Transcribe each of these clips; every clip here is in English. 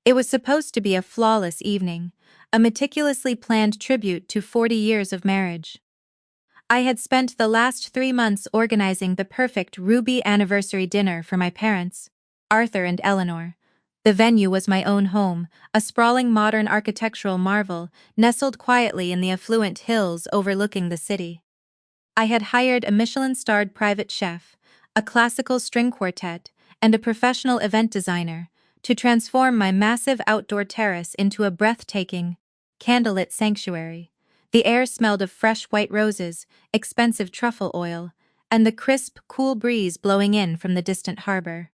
It was supposed to be a flawless evening, a meticulously planned tribute to 40 years of marriage. I had spent the last 3 months organizing the perfect ruby anniversary dinner for my parents, Arthur and Eleanor. The venue was my own home, a sprawling modern architectural marvel, nestled quietly in the affluent hills overlooking the city. I had hired a Michelin-starred private chef, a classical string quartet, and a professional event designer to transform my massive outdoor terrace into a breathtaking, candlelit sanctuary. The air smelled of fresh white roses, expensive truffle oil, and the crisp, cool breeze blowing in from the distant harbor.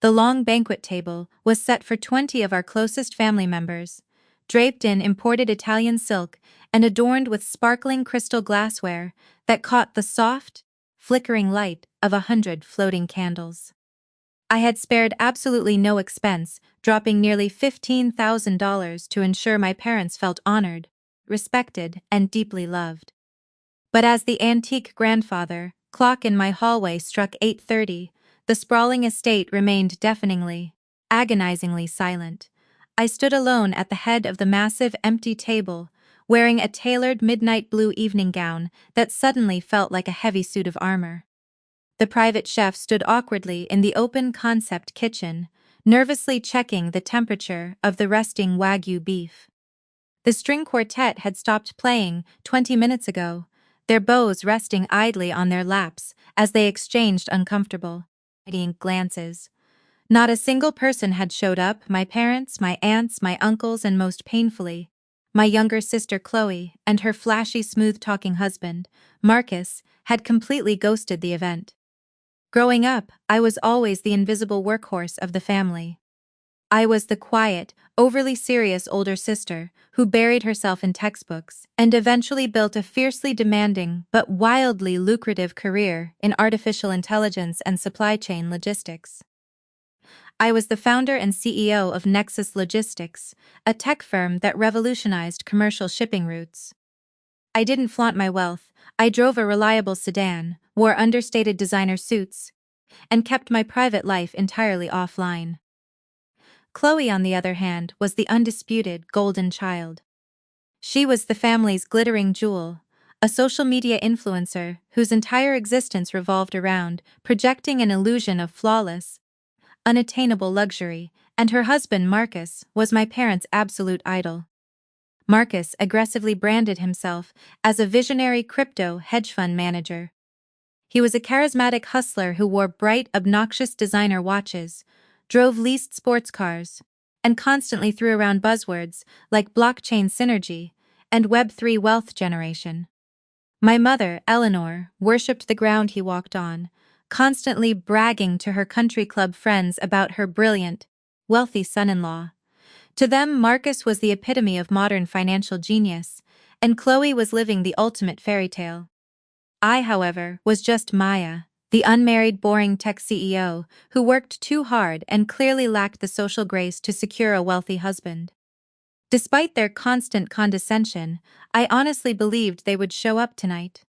The long banquet table was set for 20 of our closest family members, draped in imported Italian silk and adorned with sparkling crystal glassware that caught the soft, flickering light of 100 floating candles. I had spared absolutely no expense, dropping nearly $15,000 to ensure my parents felt honored, respected, and deeply loved. But as the antique grandfather clock in my hallway struck 8:30, the sprawling estate remained deafeningly, agonizingly silent. I stood alone at the head of the massive empty table, wearing a tailored midnight blue evening gown that suddenly felt like a heavy suit of armor. The private chef stood awkwardly in the open concept kitchen, nervously checking the temperature of the resting Wagyu beef. The string quartet had stopped playing 20 minutes ago, their bows resting idly on their laps as they exchanged uncomfortable, pitying glances. Not a single person had showed up: my parents, my aunts, my uncles, and most painfully, my younger sister Chloe and her flashy, smooth-talking husband, Marcus, had completely ghosted the event. Growing up, I was always the invisible workhorse of the family. I was the quiet, overly serious older sister who buried herself in textbooks and eventually built a fiercely demanding but wildly lucrative career in artificial intelligence and supply chain logistics. I was the founder and CEO of Nexus Logistics, a tech firm that revolutionized commercial shipping routes. I didn't flaunt my wealth. I drove a reliable sedan, wore understated designer suits, and kept my private life entirely offline. Chloe, on the other hand, was the undisputed golden child. She was the family's glittering jewel, a social media influencer whose entire existence revolved around projecting an illusion of flawless, unattainable luxury, and her husband Marcus was my parents' absolute idol. Marcus aggressively branded himself as a visionary crypto hedge fund manager. He was a charismatic hustler who wore bright, obnoxious designer watches, drove leased sports cars, and constantly threw around buzzwords like blockchain synergy and Web3 wealth generation. My mother, Eleanor, worshipped the ground he walked on, constantly bragging to her country club friends about her brilliant, wealthy son-in-law. To them, Marcus was the epitome of modern financial genius, and Chloe was living the ultimate fairy tale. I, however, was just Maya, the unmarried, boring tech CEO who worked too hard and clearly lacked the social grace to secure a wealthy husband. Despite their constant condescension, I honestly believed they would show up tonight.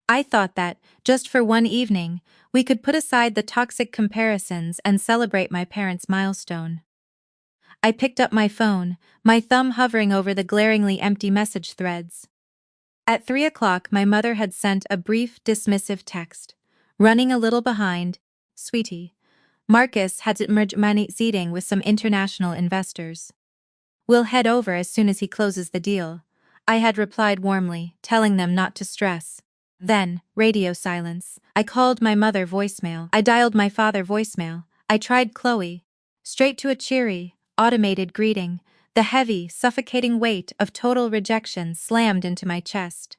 I thought that, just for one evening, we could put aside the toxic comparisons and celebrate my parents' milestone. I picked up my phone, my thumb hovering over the glaringly empty message threads. At 3 o'clock, my mother had sent a brief, dismissive text. Running a little behind, sweetie. Marcus had to merge meeting with some international investors. We'll head over as soon as he closes the deal. I had replied warmly, telling them not to stress. Then, radio silence. I called my mother voicemail. I dialed my father voicemail. I tried Chloe. Straight to a cheery, automated greeting. The heavy, suffocating weight of total rejection slammed into my chest.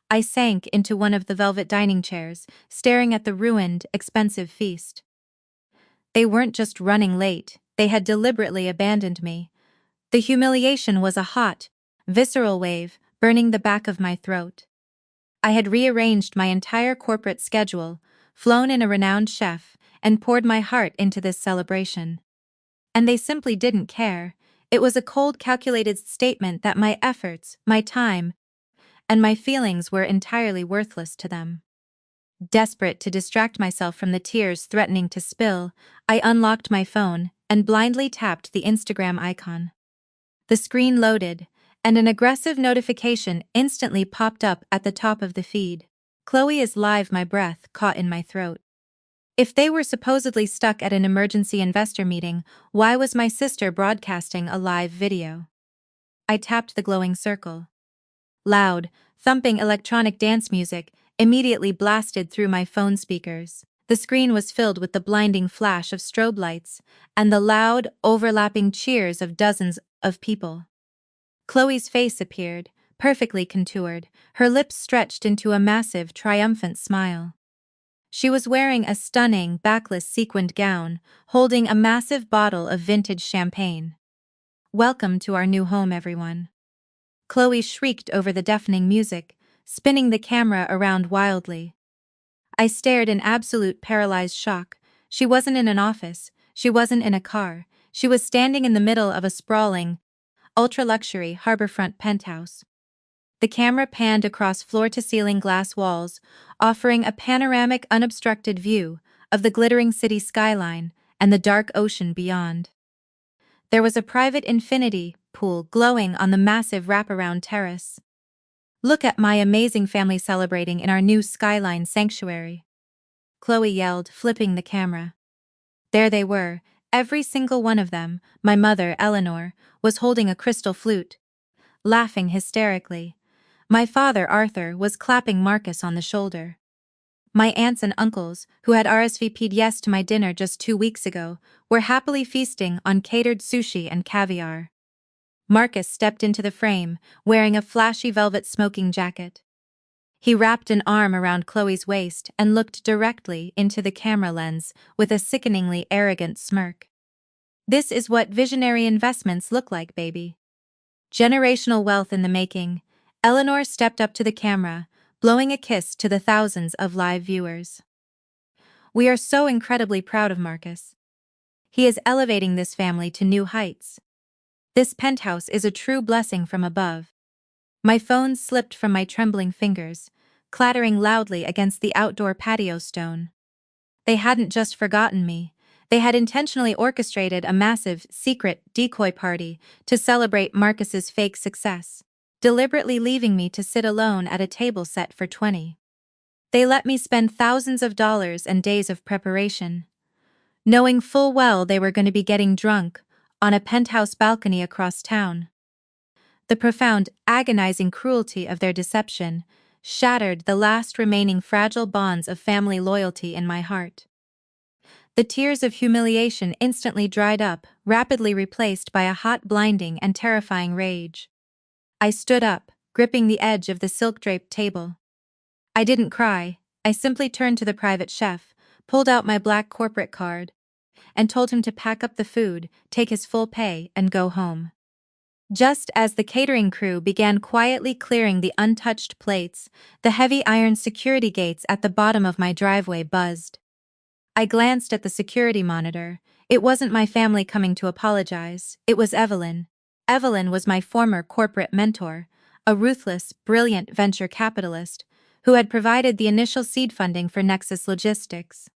I sank into one of the velvet dining chairs, staring at the ruined, expensive feast. They weren't just running late, they had deliberately abandoned me. The humiliation was a hot, visceral wave, burning the back of my throat. I had rearranged my entire corporate schedule, flown in a renowned chef, and poured my heart into this celebration. And they simply didn't care. It was a cold, calculated statement that my efforts, my time, and my feelings were entirely worthless to them. Desperate to distract myself from the tears threatening to spill, I unlocked my phone, and blindly tapped the Instagram icon. The screen loaded, and an aggressive notification instantly popped up at the top of the feed. Chloe is live, my breath caught in my throat. If they were supposedly stuck at an emergency investor meeting, why was my sister broadcasting a live video? I tapped the glowing circle. Loud, thumping electronic dance music immediately blasted through my phone speakers. The screen was filled with the blinding flash of strobe lights and the loud, overlapping cheers of dozens of people. Chloe's face appeared, perfectly contoured, her lips stretched into a massive, triumphant smile. She was wearing a stunning, backless sequined gown, holding a massive bottle of vintage champagne. "Welcome to our new home, everyone." Chloe shrieked over the deafening music, spinning the camera around wildly. I stared in absolute paralyzed shock. She wasn't in an office, she wasn't in a car, she was standing in the middle of a sprawling, ultra-luxury harborfront penthouse. The camera panned across floor-to-ceiling glass walls, offering a panoramic, unobstructed view of the glittering city skyline and the dark ocean beyond. There was a private infinity pool glowing on the massive wraparound terrace. "Look at my amazing family celebrating in our new skyline sanctuary," Chloe yelled, flipping the camera. There they were, every single one of them. My mother, Eleanor, was holding a crystal flute, laughing hysterically. My father, Arthur, was clapping Marcus on the shoulder. My aunts and uncles, who had RSVP'd yes to my dinner just 2 weeks ago, were happily feasting on catered sushi and caviar. Marcus stepped into the frame, wearing a flashy velvet smoking jacket. He wrapped an arm around Chloe's waist and looked directly into the camera lens with a sickeningly arrogant smirk. "This is what visionary investments look like, baby." Generational wealth in the making. Eleanor stepped up to the camera, blowing a kiss to the thousands of live viewers. "We are so incredibly proud of Marcus. He is elevating this family to new heights. This penthouse is a true blessing from above." My phone slipped from my trembling fingers, clattering loudly against the outdoor patio stone. They hadn't just forgotten me. They had intentionally orchestrated a massive, secret decoy party to celebrate Marcus's fake success, deliberately leaving me to sit alone at a table set for 20. They let me spend thousands of dollars and days of preparation, knowing full well they were going to be getting drunk on a penthouse balcony across town. The profound, agonizing cruelty of their deception shattered the last remaining fragile bonds of family loyalty in my heart. The tears of humiliation instantly dried up, rapidly replaced by a hot, blinding, and terrifying rage. I stood up, gripping the edge of the silk-draped table. I didn't cry. I simply turned to the private chef, pulled out my black corporate card, and told him to pack up the food, take his full pay, and go home. Just as the catering crew began quietly clearing the untouched plates, the heavy iron security gates at the bottom of my driveway buzzed. I glanced at the security monitor. It wasn't my family coming to apologize, it was Evelyn. Evelyn was my former corporate mentor, a ruthless, brilliant venture capitalist who had provided the initial seed funding for Nexus Logistics.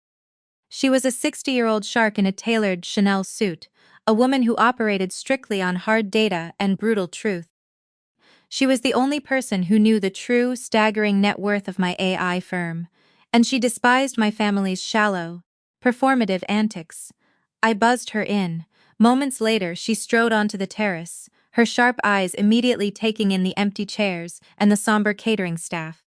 She was a 60-year-old shark in a tailored Chanel suit, a woman who operated strictly on hard data and brutal truth. She was the only person who knew the true, staggering net worth of my AI firm, and she despised my family's shallow, performative antics. I buzzed her in. Moments later, she strode onto the terrace, her sharp eyes immediately taking in the empty chairs and the somber catering staff.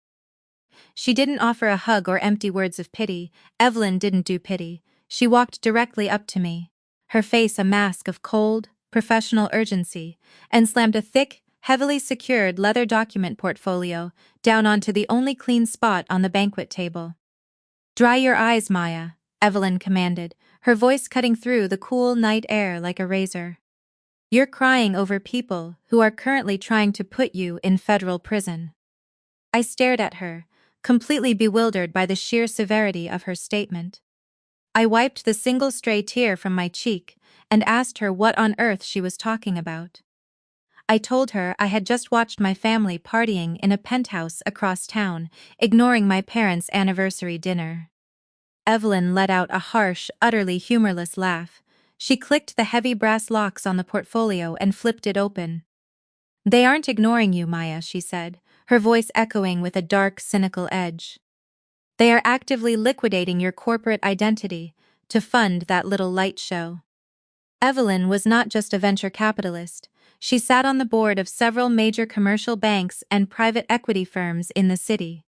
She didn't offer a hug or empty words of pity. Evelyn didn't do pity. She walked directly up to me, her face a mask of cold, professional urgency, and slammed a thick, heavily secured leather document portfolio down onto the only clean spot on the banquet table. "Dry your eyes, Maya," Evelyn commanded, her voice cutting through the cool night air like a razor. "You're crying over people who are currently trying to put you in federal prison." I stared at her, completely bewildered by the sheer severity of her statement. I wiped the single stray tear from my cheek and asked her what on earth she was talking about. I told her I had just watched my family partying in a penthouse across town, ignoring my parents' anniversary dinner. Evelyn let out a harsh, utterly humorless laugh. She clicked the heavy brass locks on the portfolio and flipped it open. "They aren't ignoring you, Maya," she said, her voice echoing with a dark, cynical edge. "They are actively liquidating your corporate identity to fund that little light show." Evelyn was not just a venture capitalist. She sat on the board of several major commercial banks and private equity firms in the city.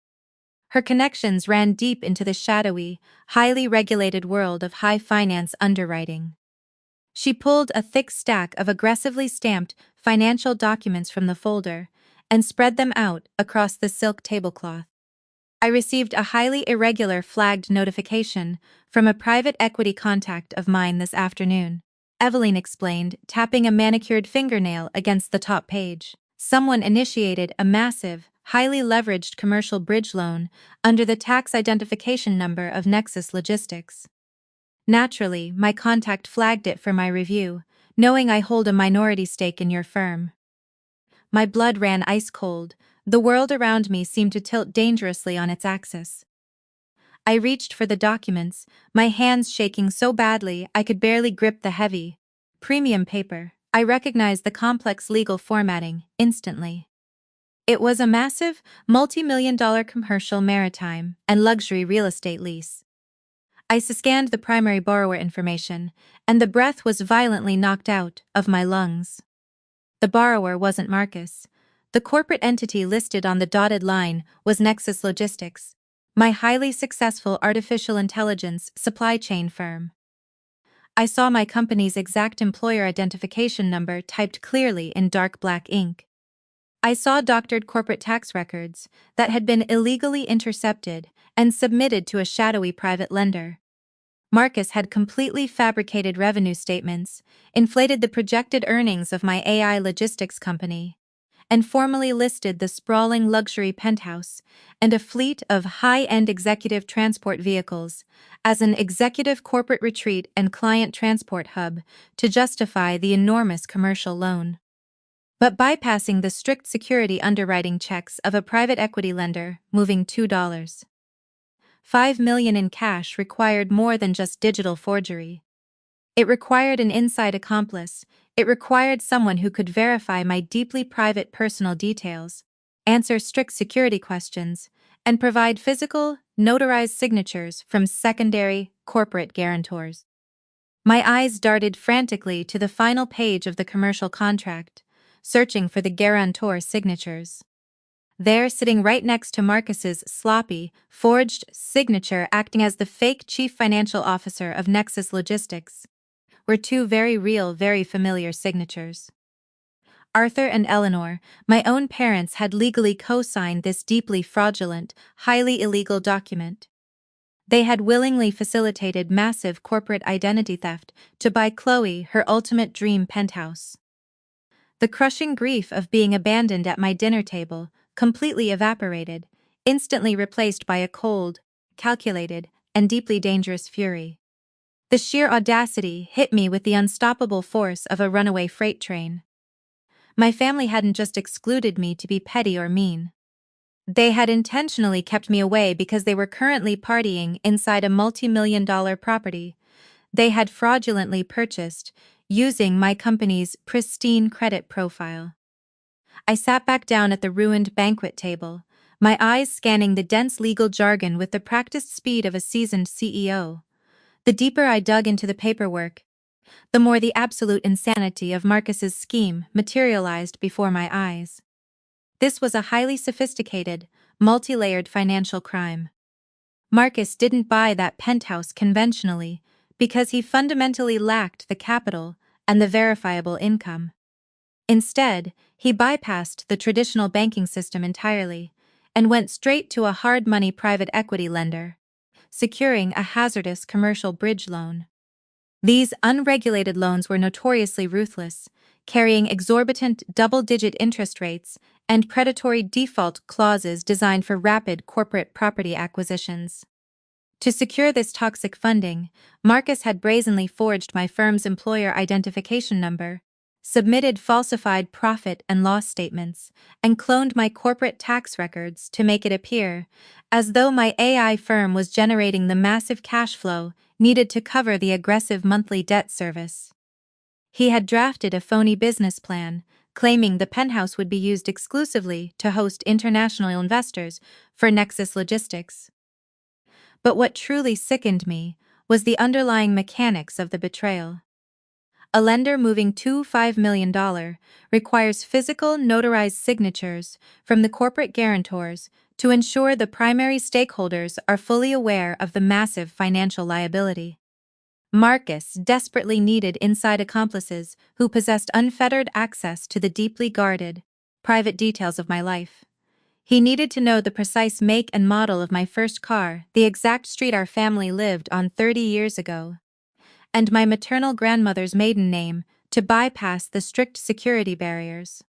Her connections ran deep into the shadowy, highly regulated world of high finance underwriting. She pulled a thick stack of aggressively stamped financial documents from the folder and spread them out across the silk tablecloth. "I received a highly irregular flagged notification from a private equity contact of mine this afternoon," Evelyn explained, tapping a manicured fingernail against the top page. "Someone initiated a massive, highly leveraged commercial bridge loan under the tax identification number of Nexus Logistics. Naturally, my contact flagged it for my review, knowing I hold a minority stake in your firm." My blood ran ice cold. The world around me seemed to tilt dangerously on its axis. I reached for the documents, my hands shaking so badly I could barely grip the heavy, premium paper. I recognized the complex legal formatting instantly. It was a massive, multi-million-dollar commercial maritime and luxury real estate lease. I scanned the primary borrower information, and the breath was violently knocked out of my lungs. The borrower wasn't Marcus. The corporate entity listed on the dotted line was Nexus Logistics, my highly successful artificial intelligence supply chain firm. I saw my company's exact employer identification number typed clearly in dark black ink. I saw doctored corporate tax records that had been illegally intercepted and submitted to a shadowy private lender. Marcus had completely fabricated revenue statements, inflated the projected earnings of my AI logistics company, and formally listed the sprawling luxury penthouse and a fleet of high-end executive transport vehicles as an executive corporate retreat and client transport hub to justify the enormous commercial loan. But bypassing the strict security underwriting checks of a private equity lender, moving $2.5 million in cash required more than just digital forgery. It required an inside accomplice. It required someone who could verify my deeply private personal details, answer strict security questions, and provide physical, notarized signatures from secondary, corporate guarantors. My eyes darted frantically to the final page of the commercial contract, searching for the guarantor signatures. There, sitting right next to Marcus's sloppy, forged signature acting as the fake chief financial officer of Nexus Logistics, were two very real, very familiar signatures. Arthur and Eleanor, my own parents, had legally co-signed this deeply fraudulent, highly illegal document. They had willingly facilitated massive corporate identity theft to buy Chloe her ultimate dream penthouse. The crushing grief of being abandoned at my dinner table completely evaporated, instantly replaced by a cold, calculated, and deeply dangerous fury. The sheer audacity hit me with the unstoppable force of a runaway freight train. My family hadn't just excluded me to be petty or mean. They had intentionally kept me away because they were currently partying inside a multi-million-dollar property they had fraudulently purchased using my company's pristine credit profile. I sat back down at the ruined banquet table, my eyes scanning the dense legal jargon with the practiced speed of a seasoned CEO. The deeper I dug into the paperwork, the more the absolute insanity of Marcus's scheme materialized before my eyes. This was a highly sophisticated, multi-layered financial crime. Marcus didn't buy that penthouse conventionally because he fundamentally lacked the capital and the verifiable income. Instead, he bypassed the traditional banking system entirely and went straight to a hard money private equity lender, securing a hazardous commercial bridge loan. These unregulated loans were notoriously ruthless, carrying exorbitant double-digit interest rates and predatory default clauses designed for rapid corporate property acquisitions. To secure this toxic funding, Marcus had brazenly forged my firm's employer identification number, submitted falsified profit and loss statements, and cloned my corporate tax records to make it appear as though my AI firm was generating the massive cash flow needed to cover the aggressive monthly debt service. He had drafted a phony business plan, claiming the penthouse would be used exclusively to host international investors for Nexus Logistics. But what truly sickened me was the underlying mechanics of the betrayal. A lender moving $5 million requires physical notarized signatures from the corporate guarantors to ensure the primary stakeholders are fully aware of the massive financial liability. Marcus desperately needed inside accomplices who possessed unfettered access to the deeply guarded, private details of my life. He needed to know the precise make and model of my first car, the exact street our family lived on 30 years ago, and my maternal grandmother's maiden name to bypass the strict security barriers.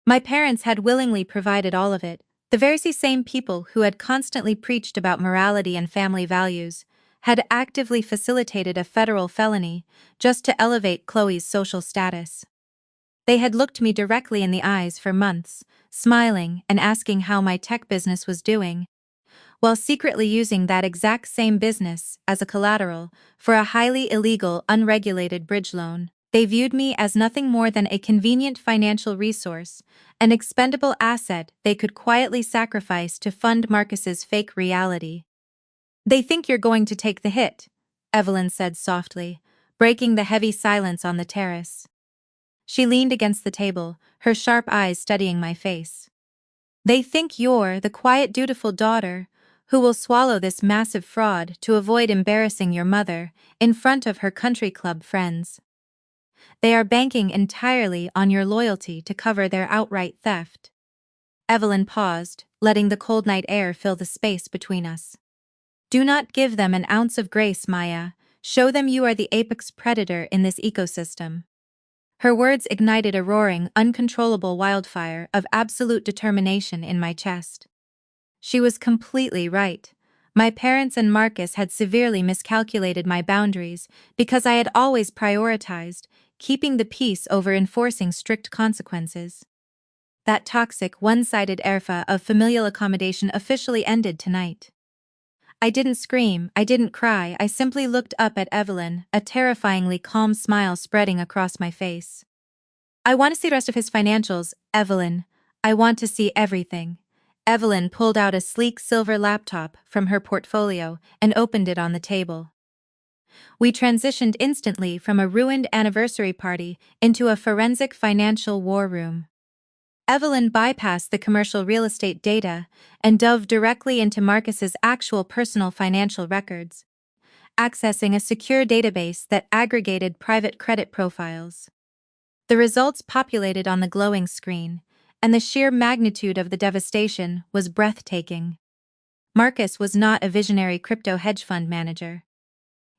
My parents had willingly provided all of it, the very same people who had constantly preached about morality and family values had actively facilitated a federal felony just to elevate Chloe's social status. They had looked me directly in the eyes for months, smiling and asking how my tech business was doing, while secretly using that exact same business as a collateral for a highly illegal, unregulated bridge loan. They viewed me as nothing more than a convenient financial resource, an expendable asset they could quietly sacrifice to fund Marcus's fake reality. "They think you're going to take the hit," Evelyn said softly, breaking the heavy silence on the terrace. She leaned against the table, her sharp eyes studying my face. "They think you're the quiet, dutiful daughter who will swallow this massive fraud to avoid embarrassing your mother in front of her country club friends. They are banking entirely on your loyalty to cover their outright theft." Evelyn paused, letting the cold night air fill the space between us. "Do not give them an ounce of grace, Maya. Show them you are the apex predator in this ecosystem." Her words ignited a roaring, uncontrollable wildfire of absolute determination in my chest. She was completely right. My parents and Marcus had severely miscalculated my boundaries because I had always prioritized keeping the peace over enforcing strict consequences. That toxic, one-sided era of familial accommodation officially ended tonight. I didn't scream, I didn't cry, I simply looked up at Evelyn, a terrifyingly calm smile spreading across my face. "I want to see the rest of his financials, Evelyn. I want to see everything." Evelyn pulled out a sleek silver laptop from her portfolio and opened it on the table. We transitioned instantly from a ruined anniversary party into a forensic financial war room. Evelyn bypassed the commercial real estate data and dove directly into Marcus's actual personal financial records, accessing a secure database that aggregated private credit profiles. The results populated on the glowing screen, and the sheer magnitude of the devastation was breathtaking. Marcus was not a visionary crypto hedge fund manager.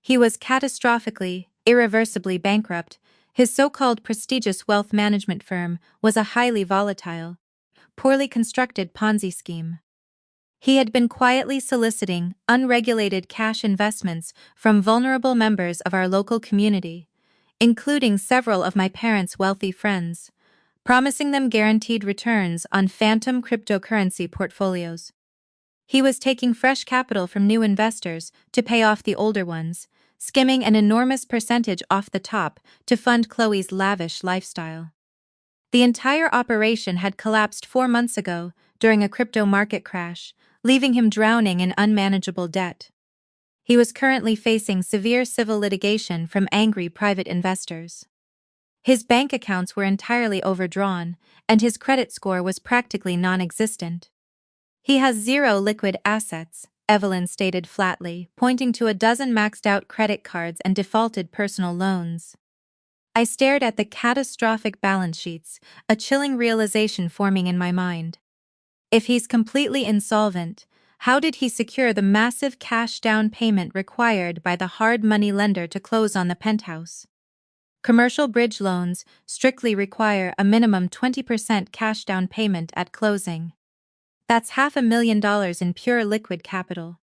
He was catastrophically, irreversibly bankrupt. His so-called prestigious wealth management firm was a highly volatile, poorly constructed Ponzi scheme. He had been quietly soliciting unregulated cash investments from vulnerable members of our local community, including several of my parents' wealthy friends, promising them guaranteed returns on phantom cryptocurrency portfolios. He was taking fresh capital from new investors to pay off the older ones, skimming an enormous percentage off the top to fund Chloe's lavish lifestyle. The entire operation had collapsed 4 months ago during a crypto market crash, leaving him drowning in unmanageable debt. He was currently facing severe civil litigation from angry private investors. His bank accounts were entirely overdrawn, and his credit score was practically non-existent. "He has zero liquid assets," Evelyn stated flatly, pointing to a dozen maxed-out credit cards and defaulted personal loans. I stared at the catastrophic balance sheets, a chilling realization forming in my mind. If he's completely insolvent, how did he secure the massive cash down payment required by the hard money lender to close on the penthouse? Commercial bridge loans strictly require a minimum 20% cash down payment at closing. That's $500,000 in pure liquid capital.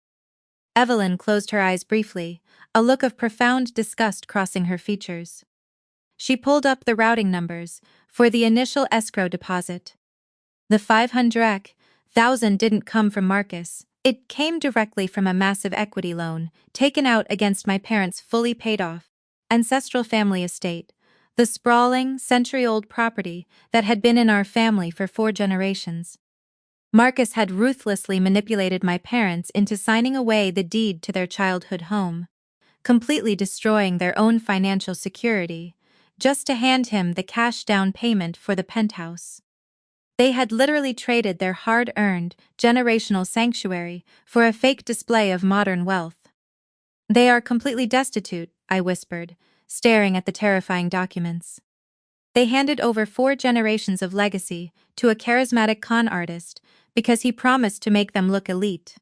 Evelyn closed her eyes briefly, a look of profound disgust crossing her features. She pulled up the routing numbers for the initial escrow deposit. The 500,000 didn't come from Marcus. It came directly from a massive equity loan taken out against my parents' fully paid-off ancestral family estate, the sprawling, century-old property that had been in our family for 4 generations. Marcus had ruthlessly manipulated my parents into signing away the deed to their childhood home, completely destroying their own financial security, just to hand him the cash down payment for the penthouse. They had literally traded their hard-earned, generational sanctuary for a fake display of modern wealth. "They are completely destitute," I whispered, staring at the terrifying documents. "They handed over 4 generations of legacy to a charismatic con artist because he promised to make them look elite.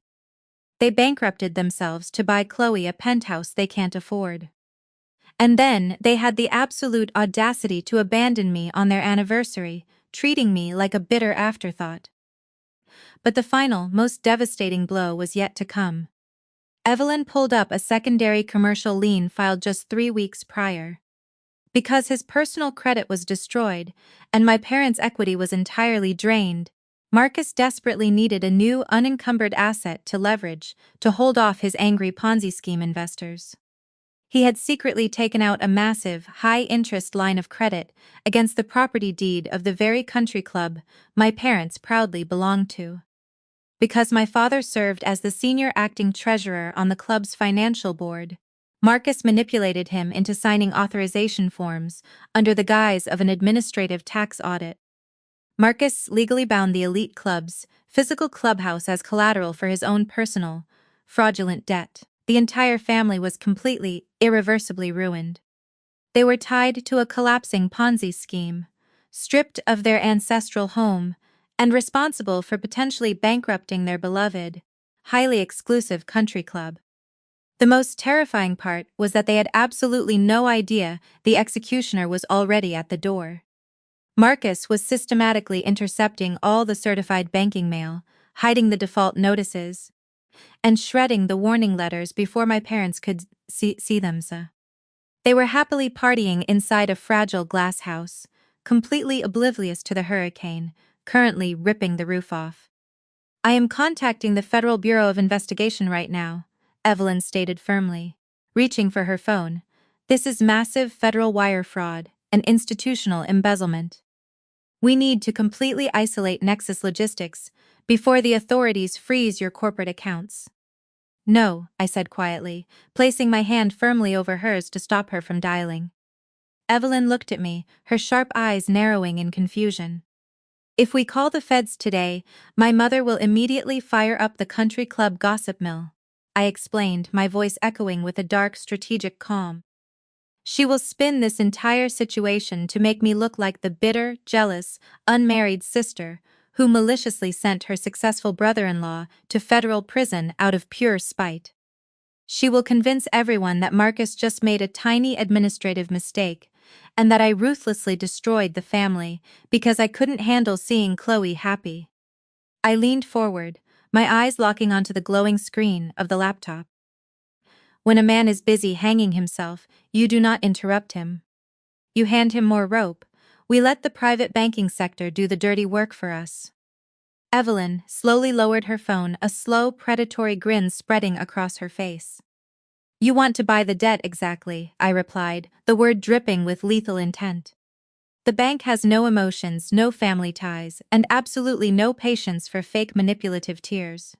They bankrupted themselves to buy Chloe a penthouse they can't afford. And then they had the absolute audacity to abandon me on their anniversary, treating me like a bitter afterthought." But the final, most devastating blow was yet to come. Evelyn pulled up a secondary commercial lien filed just 3 weeks prior. Because his personal credit was destroyed, and my parents' equity was entirely drained, Marcus desperately needed a new unencumbered asset to leverage to hold off his angry Ponzi scheme investors. He had secretly taken out a massive, high-interest line of credit against the property deed of the very country club my parents proudly belonged to. Because my father served as the senior acting treasurer on the club's financial board, Marcus manipulated him into signing authorization forms under the guise of an administrative tax audit. Marcus legally bound the elite club's physical clubhouse as collateral for his own personal, fraudulent debt. The entire family was completely, irreversibly ruined. They were tied to a collapsing Ponzi scheme, stripped of their ancestral home, and responsible for potentially bankrupting their beloved, highly exclusive country club. The most terrifying part was that they had absolutely no idea the executioner was already at the door. Marcus was systematically intercepting all the certified banking mail, hiding the default notices, and shredding the warning letters before my parents could see them. They were happily partying inside a fragile glass house, completely oblivious to the hurricane, currently ripping the roof off. "I am contacting the Federal Bureau of Investigation right now," Evelyn stated firmly, reaching for her phone. "This is massive federal wire fraud and institutional embezzlement. We need to completely isolate Nexus Logistics before the authorities freeze your corporate accounts." "No," I said quietly, placing my hand firmly over hers to stop her from dialing. Evelyn looked at me, her sharp eyes narrowing in confusion. "If we call the feds today, my mother will immediately fire up the country club gossip mill," I explained, my voice echoing with a dark, strategic calm. "She will spin this entire situation to make me look like the bitter, jealous, unmarried sister who maliciously sent her successful brother-in-law to federal prison out of pure spite. She will convince everyone that Marcus just made a tiny administrative mistake, and that I ruthlessly destroyed the family because I couldn't handle seeing Chloe happy." I leaned forward, my eyes locking onto the glowing screen of the laptop. "When a man is busy hanging himself, you do not interrupt him. You hand him more rope. We let the private banking sector do the dirty work for us." Evelyn slowly lowered her phone, a slow, predatory grin spreading across her face. "You want to buy the debt exactly," I replied, the word dripping with lethal intent. "The bank has no emotions, no family ties, and absolutely no patience for fake manipulative tears.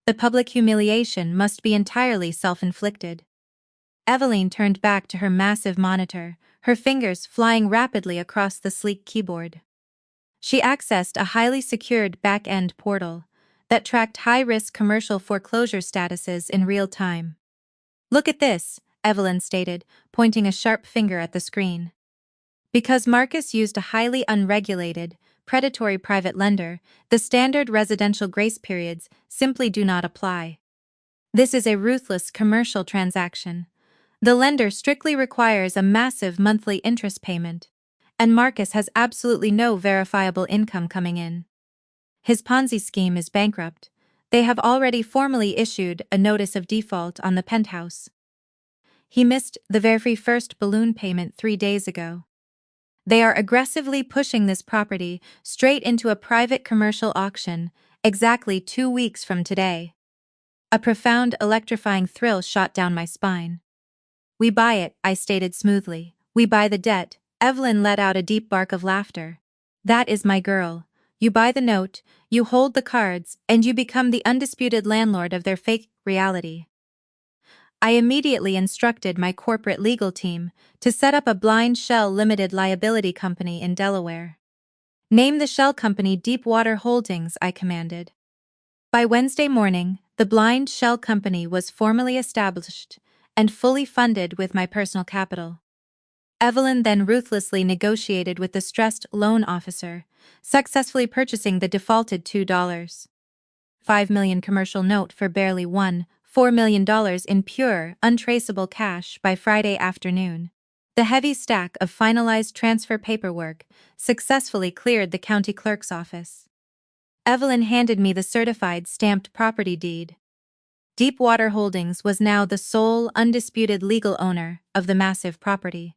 The public humiliation must be entirely self-inflicted." Evelyn turned back to her massive monitor, her fingers flying rapidly across the sleek keyboard. She accessed a highly secured back-end portal that tracked high-risk commercial foreclosure statuses in real time. "Look at this," Evelyn stated, pointing a sharp finger at the screen. "Because Marcus used a highly unregulated, predatory private lender, the standard residential grace periods simply do not apply. This is a ruthless commercial transaction. The lender strictly requires a massive monthly interest payment, and Marcus has absolutely no verifiable income coming in. His Ponzi scheme is bankrupt. They have already formally issued a notice of default on the penthouse. He missed the very first balloon payment 3 days ago. They are aggressively pushing this property straight into a private commercial auction, exactly 2 weeks from today. A profound, electrifying thrill shot down my spine. We buy it, I stated smoothly. We buy the debt. Evelyn let out a deep bark of laughter. That is my girl. You buy the note, you hold the cards, and you become the undisputed landlord of their fake reality. I immediately instructed my corporate legal team to set up a blind shell limited liability company in Delaware. Name the shell company Deepwater Holdings, I commanded. By Wednesday morning, the blind shell company was formally established and fully funded with my personal capital. Evelyn then ruthlessly negotiated with the stressed loan officer, successfully purchasing the defaulted $2.5 million commercial note for barely $4 million in pure, untraceable cash by Friday afternoon. The heavy stack of finalized transfer paperwork successfully cleared the county clerk's office. Evelyn handed me the certified stamped property deed. Deepwater Holdings was now the sole, undisputed legal owner of the massive property.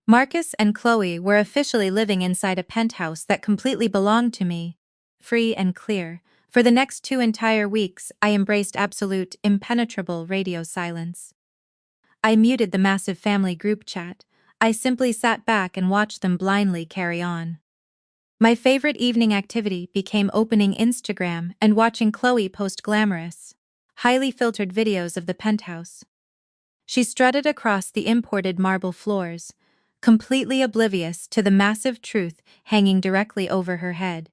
Marcus and Chloe were officially living inside a penthouse that completely belonged to me, free and clear. For the next 2 entire weeks, I embraced absolute, impenetrable radio silence. I muted the massive family group chat. I simply sat back and watched them blindly carry on. My favorite evening activity became opening Instagram and watching Chloe post glamorous, highly filtered videos of the penthouse. She strutted across the imported marble floors, completely oblivious to the massive truth hanging directly over her head.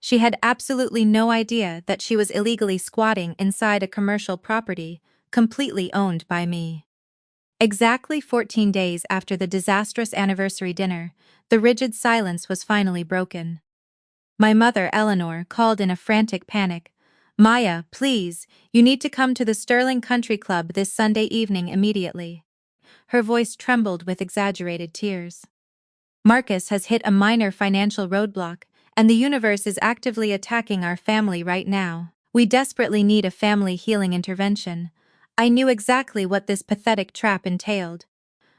She had absolutely no idea that she was illegally squatting inside a commercial property, completely owned by me. Exactly 14 days after the disastrous anniversary dinner, the rigid silence was finally broken. My mother, Eleanor, called in a frantic panic. "Maya, please, you need to come to the Sterling Country Club this Sunday evening immediately." Her voice trembled with exaggerated tears. "Marcus has hit a minor financial roadblock, and the universe is actively attacking our family right now. We desperately need a family healing intervention." I knew exactly what this pathetic trap entailed.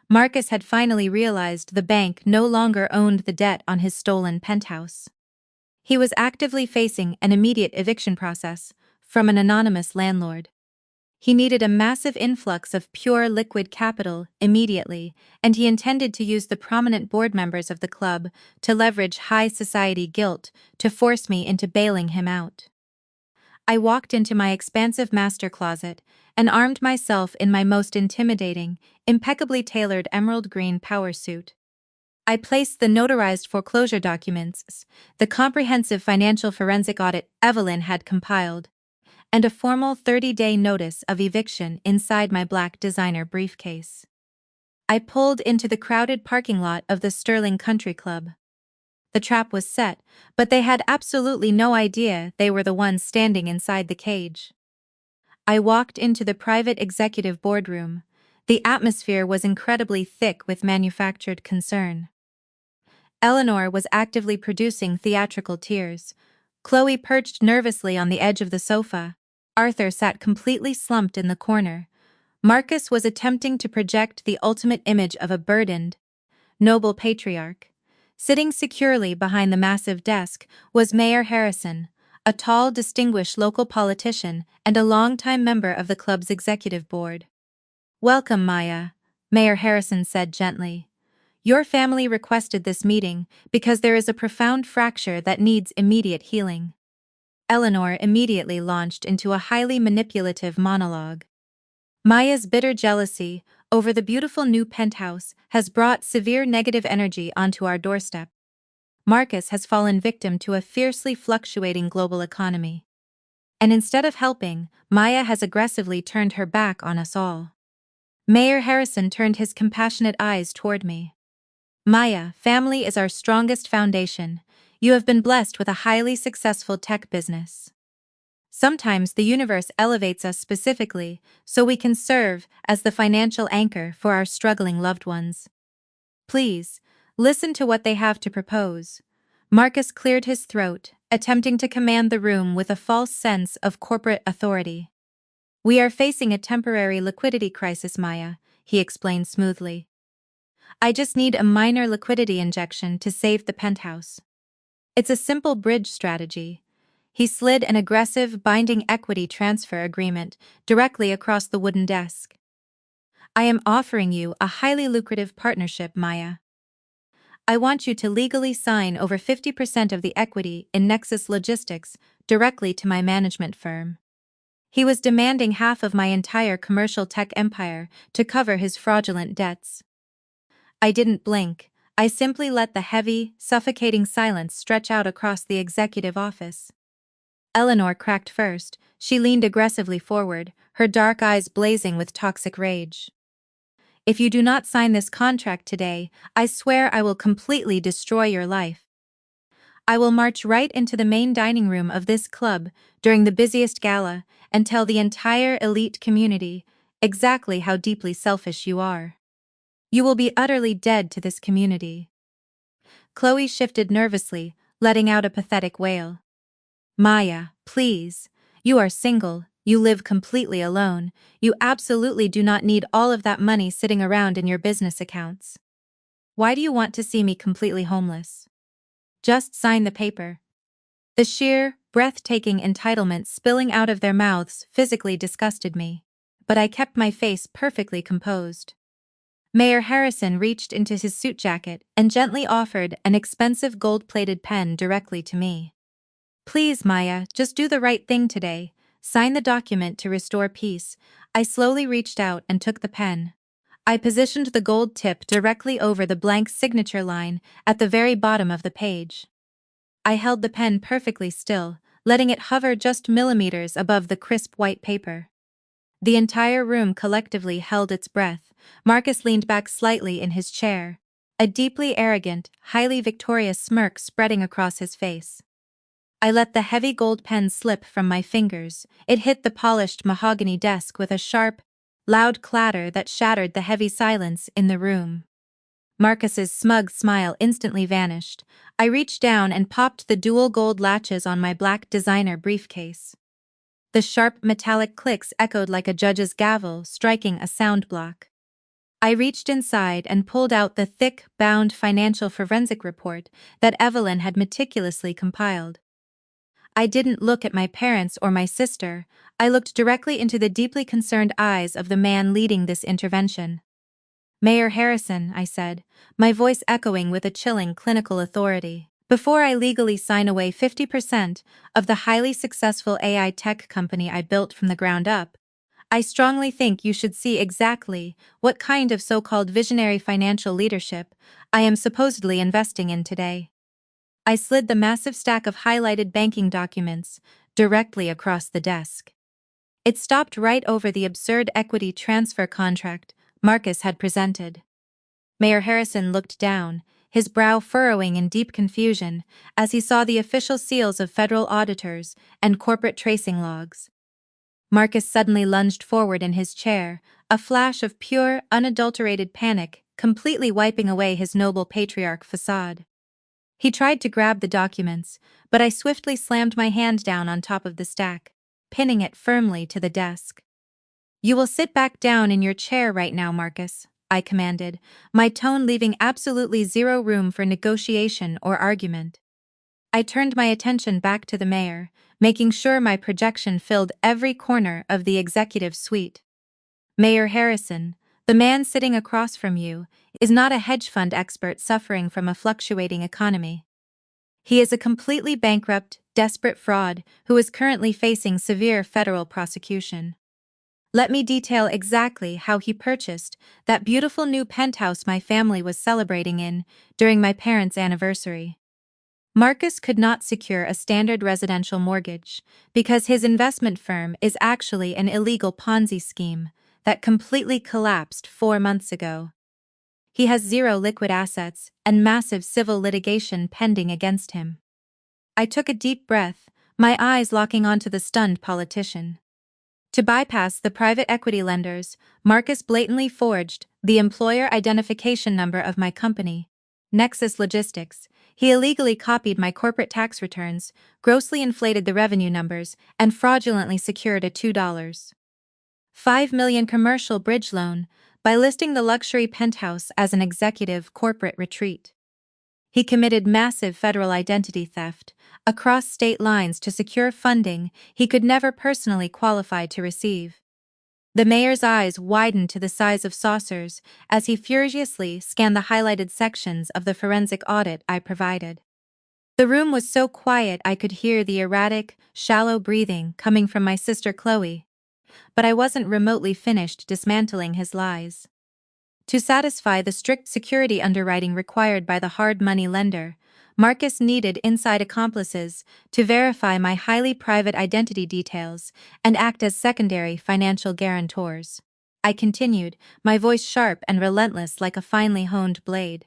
Marcus had finally realized the bank no longer owned the debt on his stolen penthouse. He was actively facing an immediate eviction process from an anonymous landlord. He needed a massive influx of pure liquid capital immediately, and he intended to use the prominent board members of the club to leverage high society guilt to force me into bailing him out. I walked into my expansive master closet and armed myself in my most intimidating, impeccably tailored emerald green power suit. I placed the notarized foreclosure documents, the comprehensive financial forensic audit Evelyn had compiled, and a formal 30-day notice of eviction inside my black designer briefcase. I pulled into the crowded parking lot of the Sterling Country Club. The trap was set, but they had absolutely no idea they were the ones standing inside the cage. I walked into the private executive boardroom. The atmosphere was incredibly thick with manufactured concern. Eleanor was actively producing theatrical tears. Chloe perched nervously on the edge of the sofa. Arthur sat completely slumped in the corner. Marcus was attempting to project the ultimate image of a burdened, noble patriarch. Sitting securely behind the massive desk was Mayor Harrison, a tall, distinguished local politician and a longtime member of the club's executive board. "Welcome, Maya," Mayor Harrison said gently. "Your family requested this meeting because there is a profound fracture that needs immediate healing." Eleanor immediately launched into a highly manipulative monologue. Maya's bitter jealousy over the beautiful new penthouse has brought severe negative energy onto our doorstep. Marcus has fallen victim to a fiercely fluctuating global economy. And instead of helping, Maya has aggressively turned her back on us all. Mayor Harrison turned his compassionate eyes toward me. "Maya, family is our strongest foundation. You have been blessed with a highly successful tech business. Sometimes the universe elevates us specifically so we can serve as the financial anchor for our struggling loved ones. Please, listen to what they have to propose." Marcus cleared his throat, attempting to command the room with a false sense of corporate authority. We are facing a temporary liquidity crisis, Maya, he explained smoothly. I just need a minor liquidity injection to save the penthouse. It's a simple bridge strategy. He slid an aggressive, binding equity transfer agreement directly across the wooden desk. I am offering you a highly lucrative partnership, Maya. I want you to legally sign over 50% of the equity in Nexus Logistics directly to my management firm. He was demanding half of my entire commercial tech empire to cover his fraudulent debts. I didn't blink. I simply let the heavy, suffocating silence stretch out across the executive office. Eleanor cracked first. She leaned aggressively forward, her dark eyes blazing with toxic rage. If you do not sign this contract today, I swear I will completely destroy your life. I will march right into the main dining room of this club during the busiest gala and tell the entire elite community exactly how deeply selfish you are. You will be utterly dead to this community. Chloe shifted nervously, letting out a pathetic wail. Maya, please. You are single, you live completely alone, you absolutely do not need all of that money sitting around in your business accounts. Why do you want to see me completely homeless? Just sign the paper. The sheer, breathtaking entitlement spilling out of their mouths physically disgusted me, but I kept my face perfectly composed. Mayor Harrison reached into his suit jacket and gently offered an expensive gold-plated pen directly to me. Please, Maya, just do the right thing today. Sign the document to restore peace. I slowly reached out and took the pen. I positioned the gold tip directly over the blank signature line at the very bottom of the page. I held the pen perfectly still, letting it hover just millimeters above the crisp white paper. The entire room collectively held its breath. Marcus leaned back slightly in his chair, a deeply arrogant, highly victorious smirk spreading across his face. I let the heavy gold pen slip from my fingers. It hit the polished mahogany desk with a sharp, loud clatter that shattered the heavy silence in the room. Marcus's smug smile instantly vanished. I reached down and popped the dual gold latches on my black designer briefcase. The sharp metallic clicks echoed like a judge's gavel striking a sound block. I reached inside and pulled out the thick, bound financial forensic report that Evelyn had meticulously compiled. I didn't look at my parents or my sister. I looked directly into the deeply concerned eyes of the man leading this intervention. Mayor Harrison, I said, my voice echoing with a chilling clinical authority. Before I legally sign away 50% of the highly successful AI tech company I built from the ground up, I strongly think you should see exactly what kind of so-called visionary financial leadership I am supposedly investing in today. I slid the massive stack of highlighted banking documents directly across the desk. It stopped right over the absurd equity transfer contract Marcus had presented. Mayor Harrison looked down, his brow furrowing in deep confusion as he saw the official seals of federal auditors and corporate tracing logs. Marcus suddenly lunged forward in his chair, a flash of pure, unadulterated panic completely wiping away his noble patriarch facade. He tried to grab the documents, but I swiftly slammed my hand down on top of the stack, pinning it firmly to the desk. You will sit back down in your chair right now, Marcus, I commanded, my tone leaving absolutely zero room for negotiation or argument. I turned my attention back to the mayor, making sure my projection filled every corner of the executive suite. Mayor Harrison, the man sitting across from you, is not a hedge fund expert suffering from a fluctuating economy. He is a completely bankrupt, desperate fraud who is currently facing severe federal prosecution. Let me detail exactly how he purchased that beautiful new penthouse my family was celebrating in during my parents' anniversary. Marcus could not secure a standard residential mortgage because his investment firm is actually an illegal Ponzi scheme that completely collapsed 4 months ago. He has zero liquid assets and massive civil litigation pending against him. I took a deep breath, my eyes locking onto the stunned politician. To bypass the private equity lenders, Marcus blatantly forged the employer identification number of my company, Nexus Logistics. He illegally copied my corporate tax returns, grossly inflated the revenue numbers, and fraudulently secured a $2 5 million commercial bridge loan by listing the luxury penthouse as an executive corporate retreat. He committed massive federal identity theft across state lines to secure funding he could never personally qualify to receive. The mayor's eyes widened to the size of saucers as he furiously scanned the highlighted sections of the forensic audit I provided. The room was so quiet I could hear the erratic, shallow breathing coming from my sister Chloe, but I wasn't remotely finished dismantling his lies. To satisfy the strict security underwriting required by the hard money lender, Marcus needed inside accomplices to verify my highly private identity details and act as secondary financial guarantors. I continued, my voice sharp and relentless like a finely honed blade.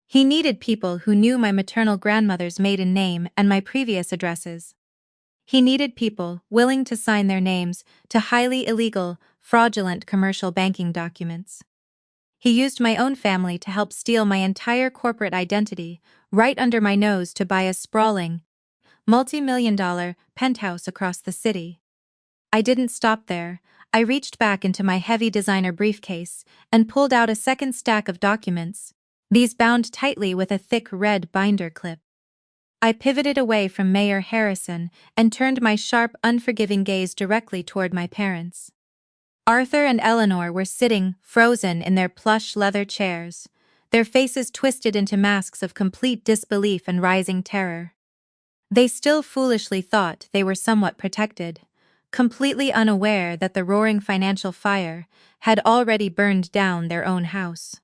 He needed people who knew my maternal grandmother's maiden name and my previous addresses. He needed people willing to sign their names to highly illegal, fraudulent commercial banking documents. He used my own family to help steal my entire corporate identity right under my nose to buy a sprawling, multi-million-dollar penthouse across the city. I didn't stop there. I reached back into my heavy designer briefcase and pulled out a second stack of documents, these bound tightly with a thick red binder clip. I pivoted away from Mayor Harrison and turned my sharp, unforgiving gaze directly toward my parents. Arthur and Eleanor were sitting, frozen in their plush leather chairs, their faces twisted into masks of complete disbelief and rising terror. They still foolishly thought they were somewhat protected, completely unaware that the roaring financial fire had already burned down their own house.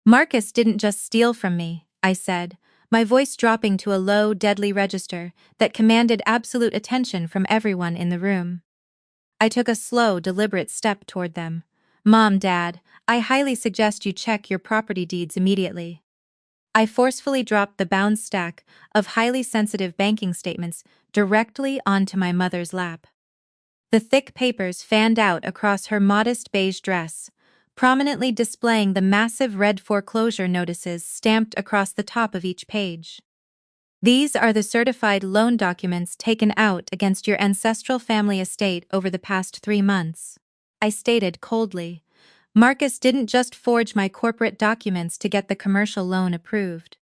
Marcus didn't just steal from me, I said, my voice dropping to a low, deadly register that commanded absolute attention from everyone in the room. I took a slow, deliberate step toward them. Mom, Dad, I highly suggest you check your property deeds immediately. I forcefully dropped the bound stack of highly sensitive banking statements directly onto my mother's lap. The thick papers fanned out across her modest beige dress, prominently displaying the massive red foreclosure notices stamped across the top of each page. These are the certified loan documents taken out against your ancestral family estate over the past 3 months, I stated coldly. Marcus didn't just forge my corporate documents to get the commercial loan approved.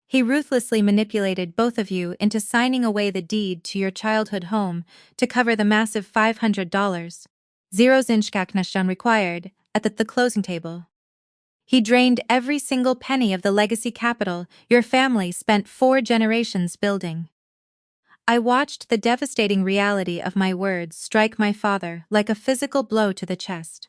He ruthlessly manipulated both of you into signing away the deed to your childhood home to cover the massive $500, zero zinskaknashon required, at the closing table. He drained every single penny of the legacy capital your family spent 4 generations building. I watched the devastating reality of my words strike my father like a physical blow to the chest.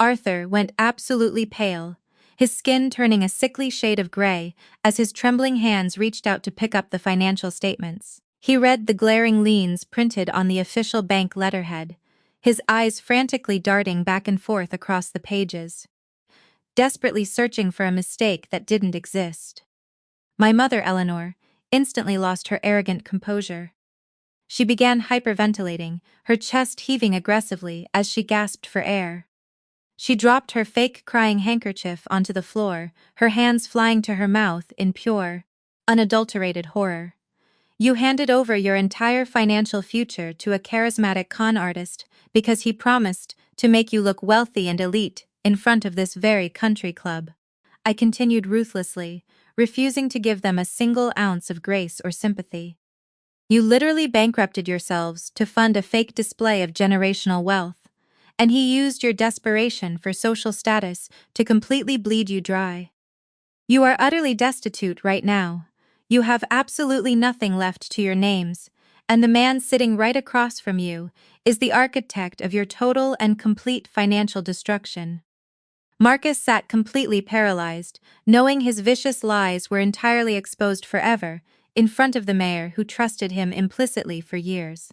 Arthur went absolutely pale, his skin turning a sickly shade of gray as his trembling hands reached out to pick up the financial statements. He read the glaring liens printed on the official bank letterhead, his eyes frantically darting back and forth across the pages, desperately searching for a mistake that didn't exist. My mother, Eleanor, instantly lost her arrogant composure. She began hyperventilating, her chest heaving aggressively as she gasped for air. She dropped her fake crying handkerchief onto the floor, her hands flying to her mouth in pure, unadulterated horror. You handed over your entire financial future to a charismatic con artist because he promised to make you look wealthy and elite in front of this very country club. I continued ruthlessly, refusing to give them a single ounce of grace or sympathy. You literally bankrupted yourselves to fund a fake display of generational wealth, and he used your desperation for social status to completely bleed you dry. You are utterly destitute right now. You have absolutely nothing left to your names, and the man sitting right across from you is the architect of your total and complete financial destruction. Marcus sat completely paralyzed, knowing his vicious lies were entirely exposed forever, in front of the mayor who trusted him implicitly for years.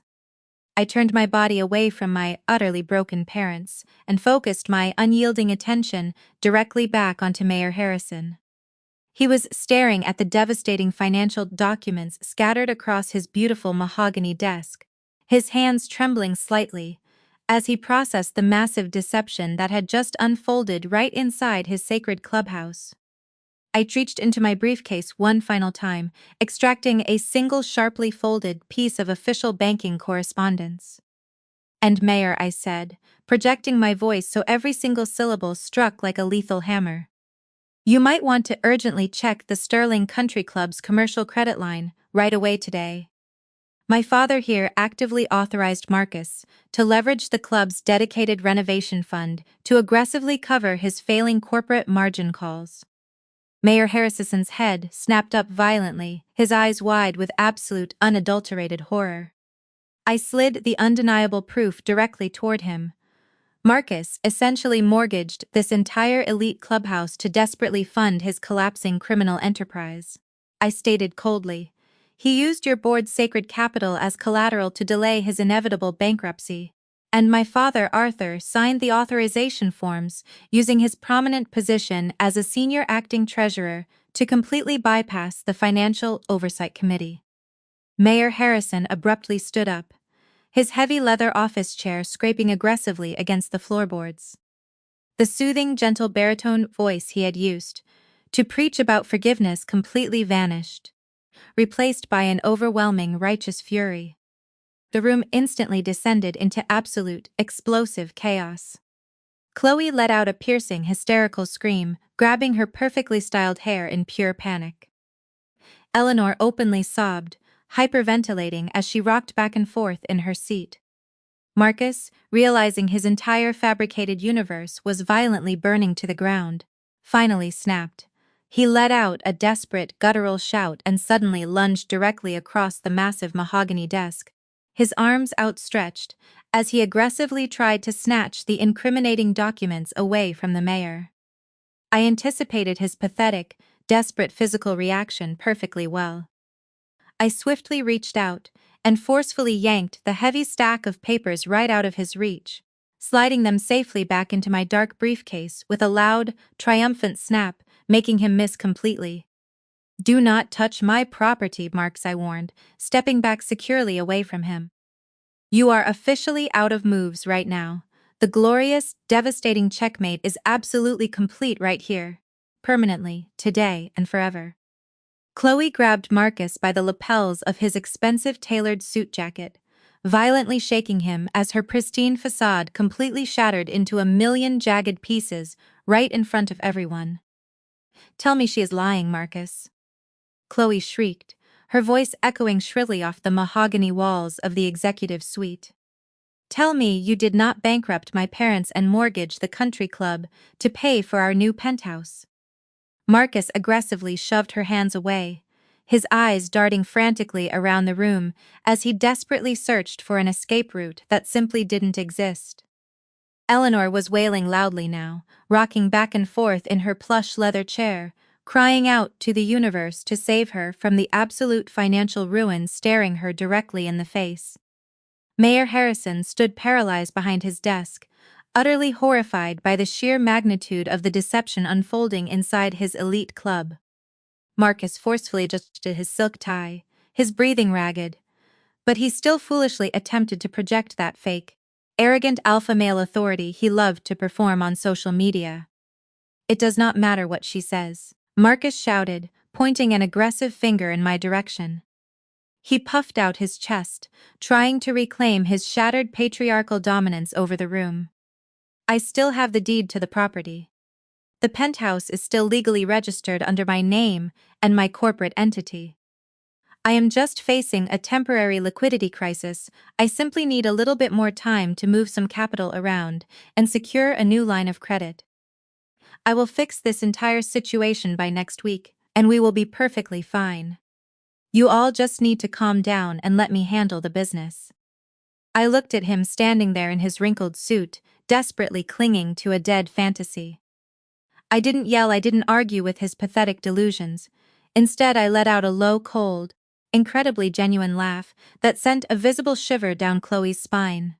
I turned my body away from my utterly broken parents and focused my unyielding attention directly back onto Mayor Harrison. He was staring at the devastating financial documents scattered across his beautiful mahogany desk, his hands trembling slightly, as he processed the massive deception that had just unfolded right inside his sacred clubhouse. I reached into my briefcase one final time, extracting a single sharply folded piece of official banking correspondence. And Mayor, I said, projecting my voice so every single syllable struck like a lethal hammer. You might want to urgently check the Sterling Country Club's commercial credit line right away today. My father here actively authorized Marcus to leverage the club's dedicated renovation fund to aggressively cover his failing corporate margin calls. Mayor Harrison's head snapped up violently, his eyes wide with absolute unadulterated horror. I slid the undeniable proof directly toward him. Marcus essentially mortgaged this entire elite clubhouse to desperately fund his collapsing criminal enterprise. I stated coldly. He used your board's sacred capital as collateral to delay his inevitable bankruptcy. And my father, Arthur, signed the authorization forms, using his prominent position as a senior acting treasurer to completely bypass the Financial Oversight Committee. Mayor Harrison abruptly stood up, his heavy leather office chair scraping aggressively against the floorboards. The soothing, gentle baritone voice he had used to preach about forgiveness completely vanished, replaced by an overwhelming righteous fury. The room instantly descended into absolute, explosive chaos. Chloe let out a piercing, hysterical scream, grabbing her perfectly styled hair in pure panic. Eleanor openly sobbed, hyperventilating as she rocked back and forth in her seat. Marcus, realizing his entire fabricated universe was violently burning to the ground, finally snapped. He let out a desperate, guttural shout and suddenly lunged directly across the massive mahogany desk, his arms outstretched, as he aggressively tried to snatch the incriminating documents away from the mayor. I anticipated his pathetic, desperate physical reaction perfectly well. I swiftly reached out and forcefully yanked the heavy stack of papers right out of his reach, sliding them safely back into my dark briefcase with a loud, triumphant snap, making him miss completely. "Do not touch my property, Marks," I warned, stepping back securely away from him. "You are officially out of moves right now. The glorious, devastating checkmate is absolutely complete right here. Permanently, today, and forever." Chloe grabbed Marcus by the lapels of his expensive tailored suit jacket, violently shaking him as her pristine facade completely shattered into a million jagged pieces right in front of everyone. "Tell me she is lying, Marcus," Chloe shrieked, her voice echoing shrilly off the mahogany walls of the executive suite. "Tell me you did not bankrupt my parents and mortgage the country club to pay for our new penthouse." Marcus aggressively shoved her hands away, his eyes darting frantically around the room as he desperately searched for an escape route that simply didn't exist. Eleanor was wailing loudly now, rocking back and forth in her plush leather chair, crying out to the universe to save her from the absolute financial ruin staring her directly in the face. Mayor Harrison stood paralyzed behind his desk, utterly horrified by the sheer magnitude of the deception unfolding inside his elite club. Marcus forcefully adjusted his silk tie, his breathing ragged, but he still foolishly attempted to project that fake, arrogant alpha male authority he loved to perform on social media. "It does not matter what she says," Marcus shouted, pointing an aggressive finger in my direction. He puffed out his chest, trying to reclaim his shattered patriarchal dominance over the room. "I still have the deed to the property. The penthouse is still legally registered under my name and my corporate entity. I am just facing a temporary liquidity crisis. I simply need a little bit more time to move some capital around and secure a new line of credit. I will fix this entire situation by next week, and we will be perfectly fine. You all just need to calm down and let me handle the business." I looked at him standing there in his wrinkled suit, desperately clinging to a dead fantasy. I didn't yell, I didn't argue with his pathetic delusions. Instead, I let out a low, cold, incredibly genuine laugh that sent a visible shiver down Chloe's spine.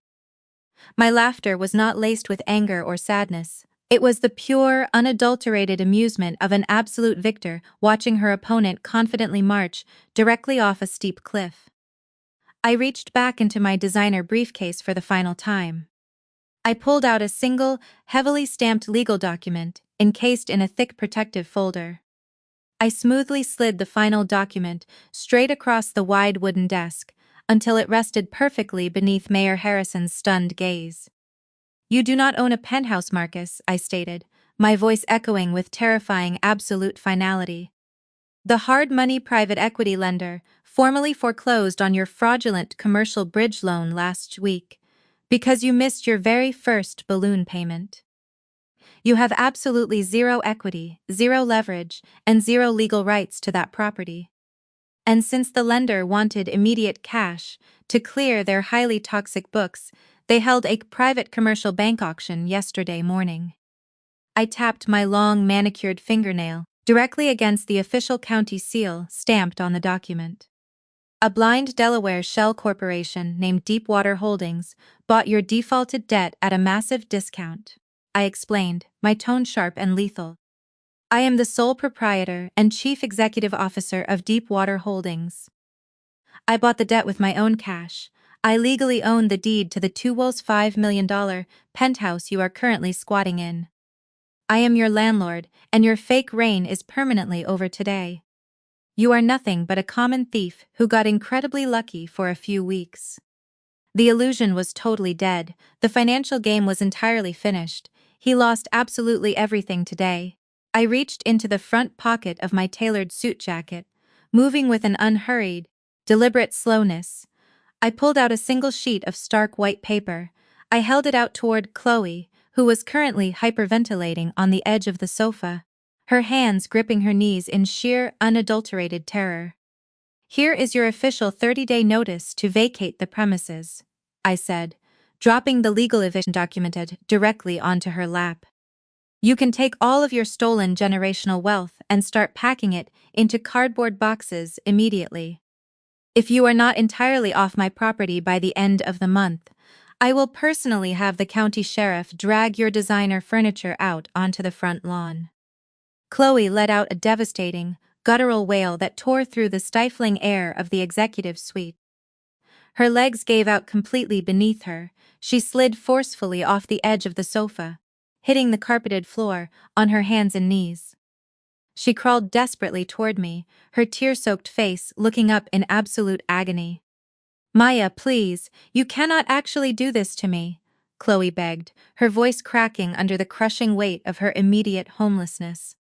My laughter was not laced with anger or sadness. It was the pure, unadulterated amusement of an absolute victor watching her opponent confidently march directly off a steep cliff. I reached back into my designer briefcase for the final time. I pulled out a single, heavily stamped legal document, encased in a thick protective folder. I smoothly slid the final document straight across the wide wooden desk, until it rested perfectly beneath Mayor Harrison's stunned gaze. "You do not own a penthouse, Marcus," I stated, my voice echoing with terrifying absolute finality. "The hard money private equity lender formally foreclosed on your fraudulent commercial bridge loan last week because you missed your very first balloon payment. You have absolutely zero equity, zero leverage, and zero legal rights to that property. And since the lender wanted immediate cash to clear their highly toxic books, they held a private commercial bank auction yesterday morning." I tapped my long manicured fingernail directly against the official county seal stamped on the document. "A blind Delaware shell corporation named Deepwater Holdings bought your defaulted debt at a massive discount," I explained, my tone sharp and lethal. "I am the sole proprietor and chief executive officer of Deepwater Holdings. I bought the debt with my own cash. I legally own the deed to the Two Wolves $5 million penthouse you are currently squatting in. I am your landlord, and your fake reign is permanently over today. You are nothing but a common thief who got incredibly lucky for a few weeks." The illusion was totally dead, the financial game was entirely finished. He lost absolutely everything today. I reached into the front pocket of my tailored suit jacket, moving with an unhurried, deliberate slowness. I pulled out a single sheet of stark white paper. I held it out toward Chloe, who was currently hyperventilating on the edge of the sofa, her hands gripping her knees in sheer, unadulterated terror. "Here is your official 30-day notice to vacate the premises," I said, dropping the legal eviction document directly onto her lap. "You can take all of your stolen generational wealth and start packing it into cardboard boxes immediately. If you are not entirely off my property by the end of the month, I will personally have the county sheriff drag your designer furniture out onto the front lawn." Chloe let out a devastating, guttural wail that tore through the stifling air of the executive suite. Her legs gave out completely beneath her. She slid forcefully off the edge of the sofa, hitting the carpeted floor on her hands and knees. She crawled desperately toward me, her tear-soaked face looking up in absolute agony. "Maya, please, you cannot actually do this to me," Chloe begged, her voice cracking under the crushing weight of her immediate homelessness.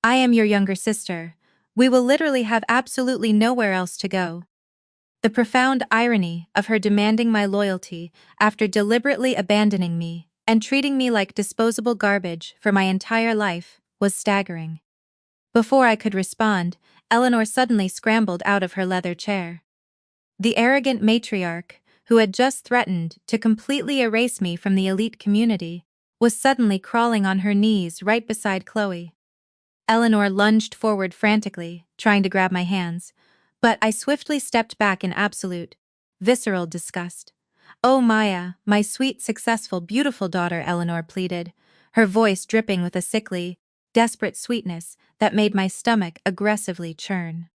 "I am your younger sister. We will literally have absolutely nowhere else to go." The profound irony of her demanding my loyalty after deliberately abandoning me and treating me like disposable garbage for my entire life was staggering. Before I could respond, Eleanor suddenly scrambled out of her leather chair. The arrogant matriarch, who had just threatened to completely erase me from the elite community, was suddenly crawling on her knees right beside Chloe. Eleanor lunged forward frantically, trying to grab my hands, but I swiftly stepped back in absolute, visceral disgust. "Oh, Maya, my sweet, successful, beautiful daughter," Eleanor pleaded, her voice dripping with a sickly, desperate sweetness that made my stomach aggressively churn.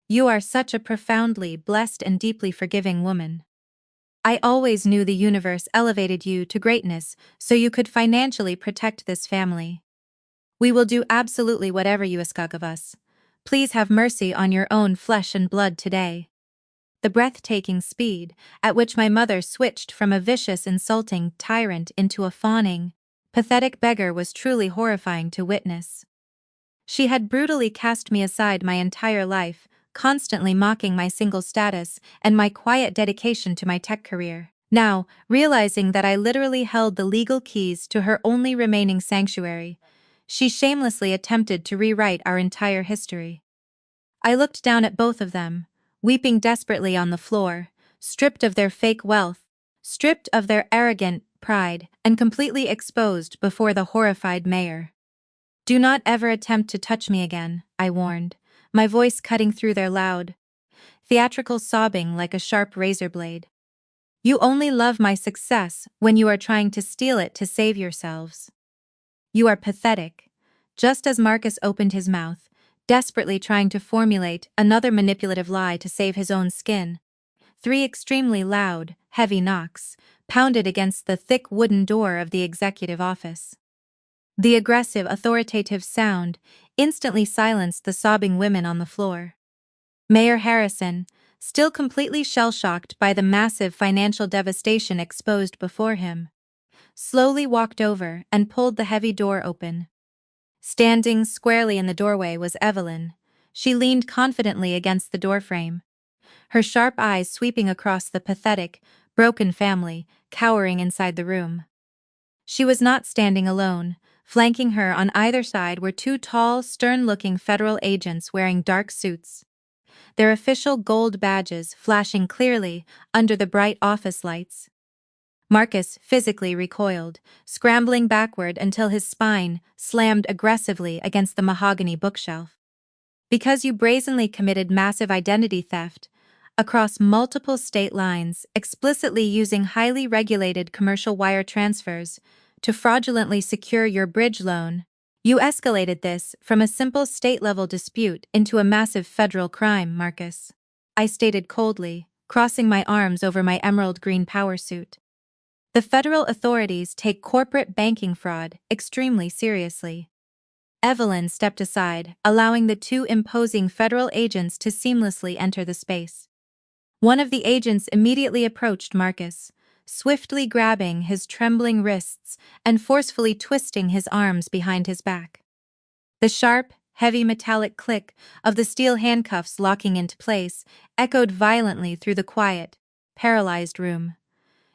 "You are such a profoundly blessed and deeply forgiving woman. I always knew the universe elevated you to greatness so you could financially protect this family. We will do absolutely whatever you ask of us. Please have mercy on your own flesh and blood today." The breathtaking speed at which my mother switched from a vicious, insulting tyrant into a fawning, pathetic beggar was truly horrifying to witness. She had brutally cast me aside my entire life, constantly mocking my single status and my quiet dedication to my tech career. Now, realizing that I literally held the legal keys to her only remaining sanctuary, she shamelessly attempted to rewrite our entire history. I looked down at both of them, weeping desperately on the floor, stripped of their fake wealth, stripped of their arrogant pride, and completely exposed before the horrified mayor. "Do not ever attempt to touch me again," I warned, my voice cutting through their loud, theatrical sobbing like a sharp razor blade. "You only love my success when you are trying to steal it to save yourselves. You are pathetic." Just as Marcus opened his mouth, desperately trying to formulate another manipulative lie to save his own skin, 3 extremely loud, heavy knocks pounded against the thick wooden door of the executive office. The aggressive, authoritative sound instantly silenced the sobbing women on the floor. Mayor Harrison, still completely shell-shocked by the massive financial devastation exposed before him, slowly walked over and pulled the heavy door open. Standing squarely in the doorway was Evelyn. She leaned confidently against the doorframe, her sharp eyes sweeping across the pathetic, broken family, cowering inside the room. She was not standing alone. Flanking her on either side were two tall, stern-looking federal agents wearing dark suits, their official gold badges flashing clearly under the bright office lights. Marcus physically recoiled, scrambling backward until his spine slammed aggressively against the mahogany bookshelf. Because you brazenly committed massive identity theft across multiple state lines, explicitly using highly regulated commercial wire transfers to fraudulently secure your bridge loan, you escalated this from a simple state-level dispute into a massive federal crime, Marcus. I stated coldly, crossing my arms over my emerald green power suit. The federal authorities take corporate banking fraud extremely seriously. Evelyn stepped aside, allowing the two imposing federal agents to seamlessly enter the space. One of the agents immediately approached Marcus, swiftly grabbing his trembling wrists and forcefully twisting his arms behind his back. The sharp, heavy metallic click of the steel handcuffs locking into place echoed violently through the quiet, paralyzed room.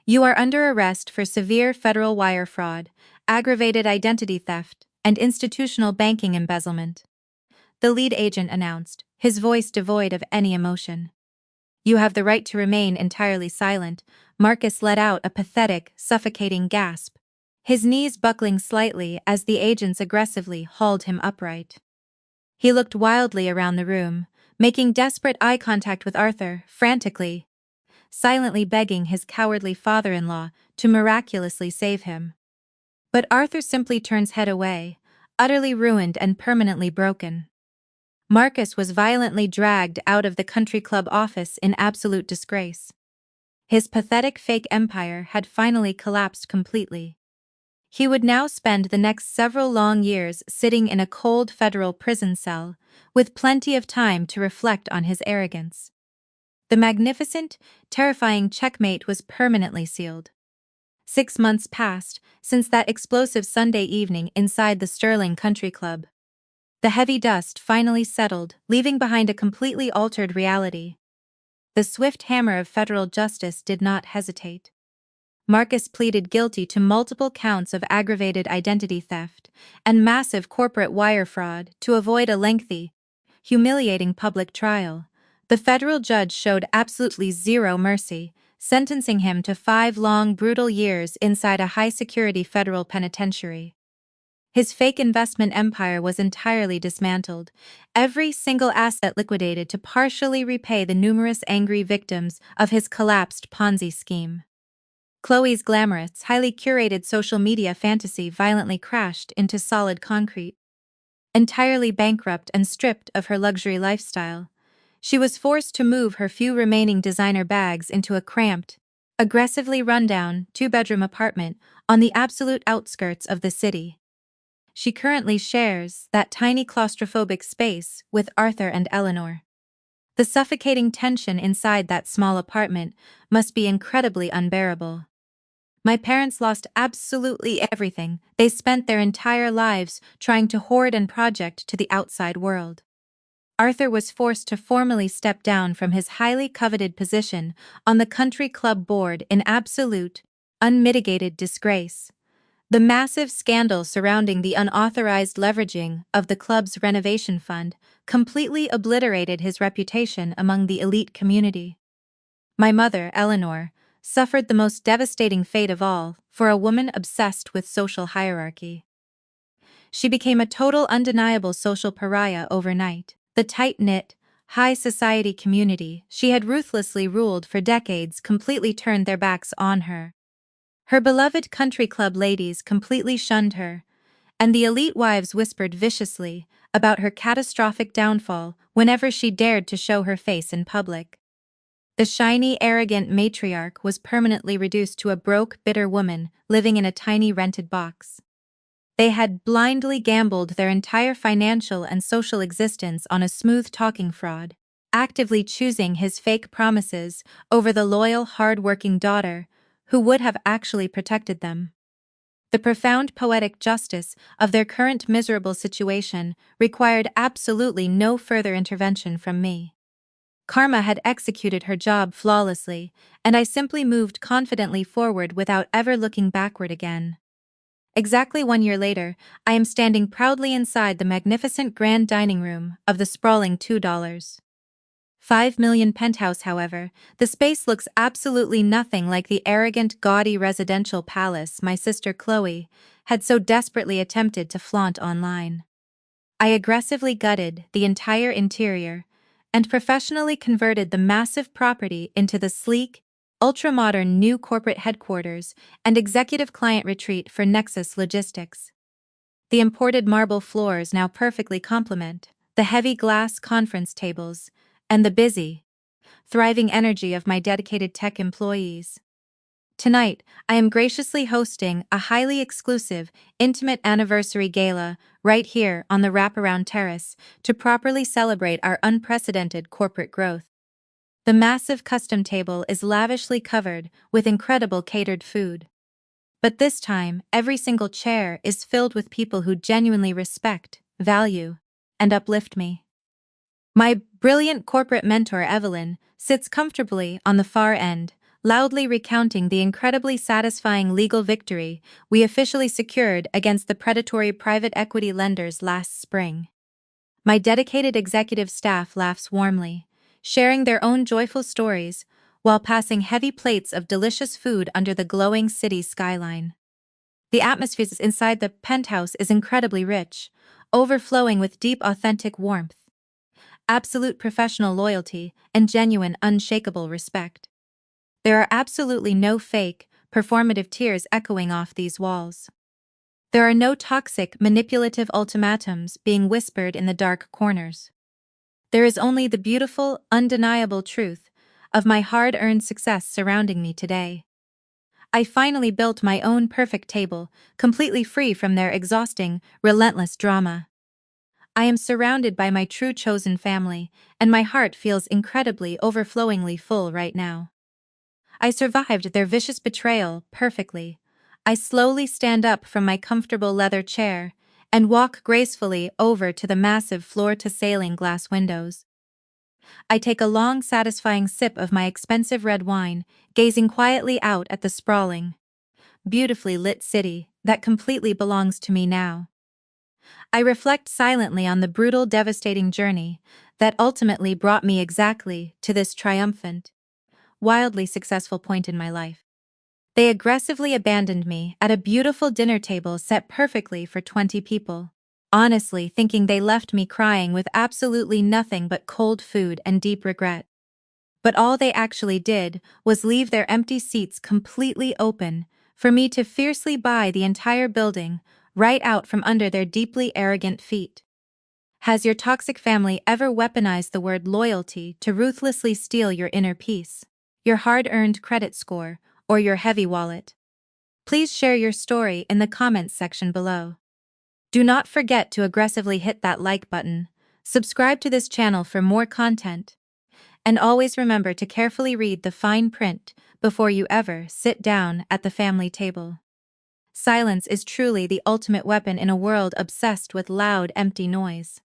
You are under arrest for severe federal wire fraud, aggravated identity theft, and institutional banking embezzlement, the lead agent announced, his voice devoid of any emotion. You have the right to remain entirely silent. Marcus let out a pathetic, suffocating gasp, his knees buckling slightly as the agents aggressively hauled him upright. He looked wildly around the room, making desperate eye contact with Arthur, frantically, silently begging his cowardly father-in-law to miraculously save him. But Arthur simply turns head away, utterly ruined and permanently broken. Marcus was violently dragged out of the country club office in absolute disgrace. His pathetic fake empire had finally collapsed completely. He would now spend the next several long years sitting in a cold federal prison cell, with plenty of time to reflect on his arrogance. The magnificent, terrifying checkmate was permanently sealed. 6 months passed since that explosive Sunday evening inside the Sterling Country Club. The heavy dust finally settled, leaving behind a completely altered reality. The swift hammer of federal justice did not hesitate. Marcus pleaded guilty to multiple counts of aggravated identity theft and massive corporate wire fraud to avoid a lengthy, humiliating public trial. The federal judge showed absolutely zero mercy, sentencing him to 5 long, brutal years inside a high-security federal penitentiary. His fake investment empire was entirely dismantled, every single asset liquidated to partially repay the numerous angry victims of his collapsed Ponzi scheme. Chloe's glamorous, highly curated social media fantasy violently crashed into solid concrete. Entirely bankrupt and stripped of her luxury lifestyle, she was forced to move her few remaining designer bags into a cramped, aggressively run-down 2-bedroom apartment on the absolute outskirts of the city. She currently shares that tiny claustrophobic space with Arthur and Eleanor. The suffocating tension inside that small apartment must be incredibly unbearable. My parents lost absolutely everything. They spent their entire lives trying to hoard and project to the outside world. Arthur was forced to formally step down from his highly coveted position on the country club board in absolute, unmitigated disgrace. The massive scandal surrounding the unauthorized leveraging of the club's renovation fund completely obliterated his reputation among the elite community. My mother, Eleanor, suffered the most devastating fate of all for a woman obsessed with social hierarchy. She became a total undeniable social pariah overnight. The tight-knit, high-society community she had ruthlessly ruled for decades completely turned their backs on her. Her beloved country club ladies completely shunned her, and the elite wives whispered viciously about her catastrophic downfall whenever she dared to show her face in public. The shiny, arrogant matriarch was permanently reduced to a broke, bitter woman living in a tiny rented box. They had blindly gambled their entire financial and social existence on a smooth-talking fraud, actively choosing his fake promises over the loyal, hard-working daughter who would have actually protected them. The profound poetic justice of their current miserable situation required absolutely no further intervention from me. Karma had executed her job flawlessly, and I simply moved confidently forward without ever looking backward again. Exactly 1 year later, I am standing proudly inside the magnificent grand dining room of the sprawling $2.5 million penthouse. However, the space looks absolutely nothing like the arrogant, gaudy residential palace my sister Chloe had so desperately attempted to flaunt online. I aggressively gutted the entire interior and professionally converted the massive property into the sleek, ultra-modern new corporate headquarters and executive client retreat for Nexus Logistics. The imported marble floors now perfectly complement the heavy glass conference tables and the busy, thriving energy of my dedicated tech employees. Tonight, I am graciously hosting a highly exclusive, intimate anniversary gala right here on the wraparound terrace to properly celebrate our unprecedented corporate growth. The massive custom table is lavishly covered with incredible catered food. But this time, every single chair is filled with people who genuinely respect, value, and uplift me. My brilliant corporate mentor Evelyn sits comfortably on the far end, loudly recounting the incredibly satisfying legal victory we officially secured against the predatory private equity lenders last spring. My dedicated executive staff laughs warmly, sharing their own joyful stories while passing heavy plates of delicious food under the glowing city skyline. The atmosphere inside the penthouse is incredibly rich, overflowing with deep, authentic warmth, absolute professional loyalty, and genuine, unshakable respect. There are absolutely no fake, performative tears echoing off these walls. There are no toxic, manipulative ultimatums being whispered in the dark corners. There is only the beautiful, undeniable truth of my hard-earned success surrounding me today. I finally built my own perfect table, completely free from their exhausting, relentless drama. I am surrounded by my true chosen family, and my heart feels incredibly, overflowingly full right now. I survived their vicious betrayal perfectly. I slowly stand up from my comfortable leather chair and walk gracefully over to the massive floor-to-ceiling glass windows. I take a long, satisfying sip of my expensive red wine, gazing quietly out at the sprawling, beautifully lit city that completely belongs to me now. I reflect silently on the brutal, devastating journey that ultimately brought me exactly to this triumphant, wildly successful point in my life. They aggressively abandoned me at a beautiful dinner table set perfectly for 20 people, honestly thinking they left me crying with absolutely nothing but cold food and deep regret. But all they actually did was leave their empty seats completely open for me to fiercely buy the entire building right out from under their deeply arrogant feet. Has your toxic family ever weaponized the word loyalty to ruthlessly steal your inner peace, your hard-earned credit score, or your heavy wallet? Please share your story in the comments section below. Do not forget to aggressively hit that like button, subscribe to this channel for more content, and always remember to carefully read the fine print before you ever sit down at the family table. Silence is truly the ultimate weapon in a world obsessed with loud, empty noise.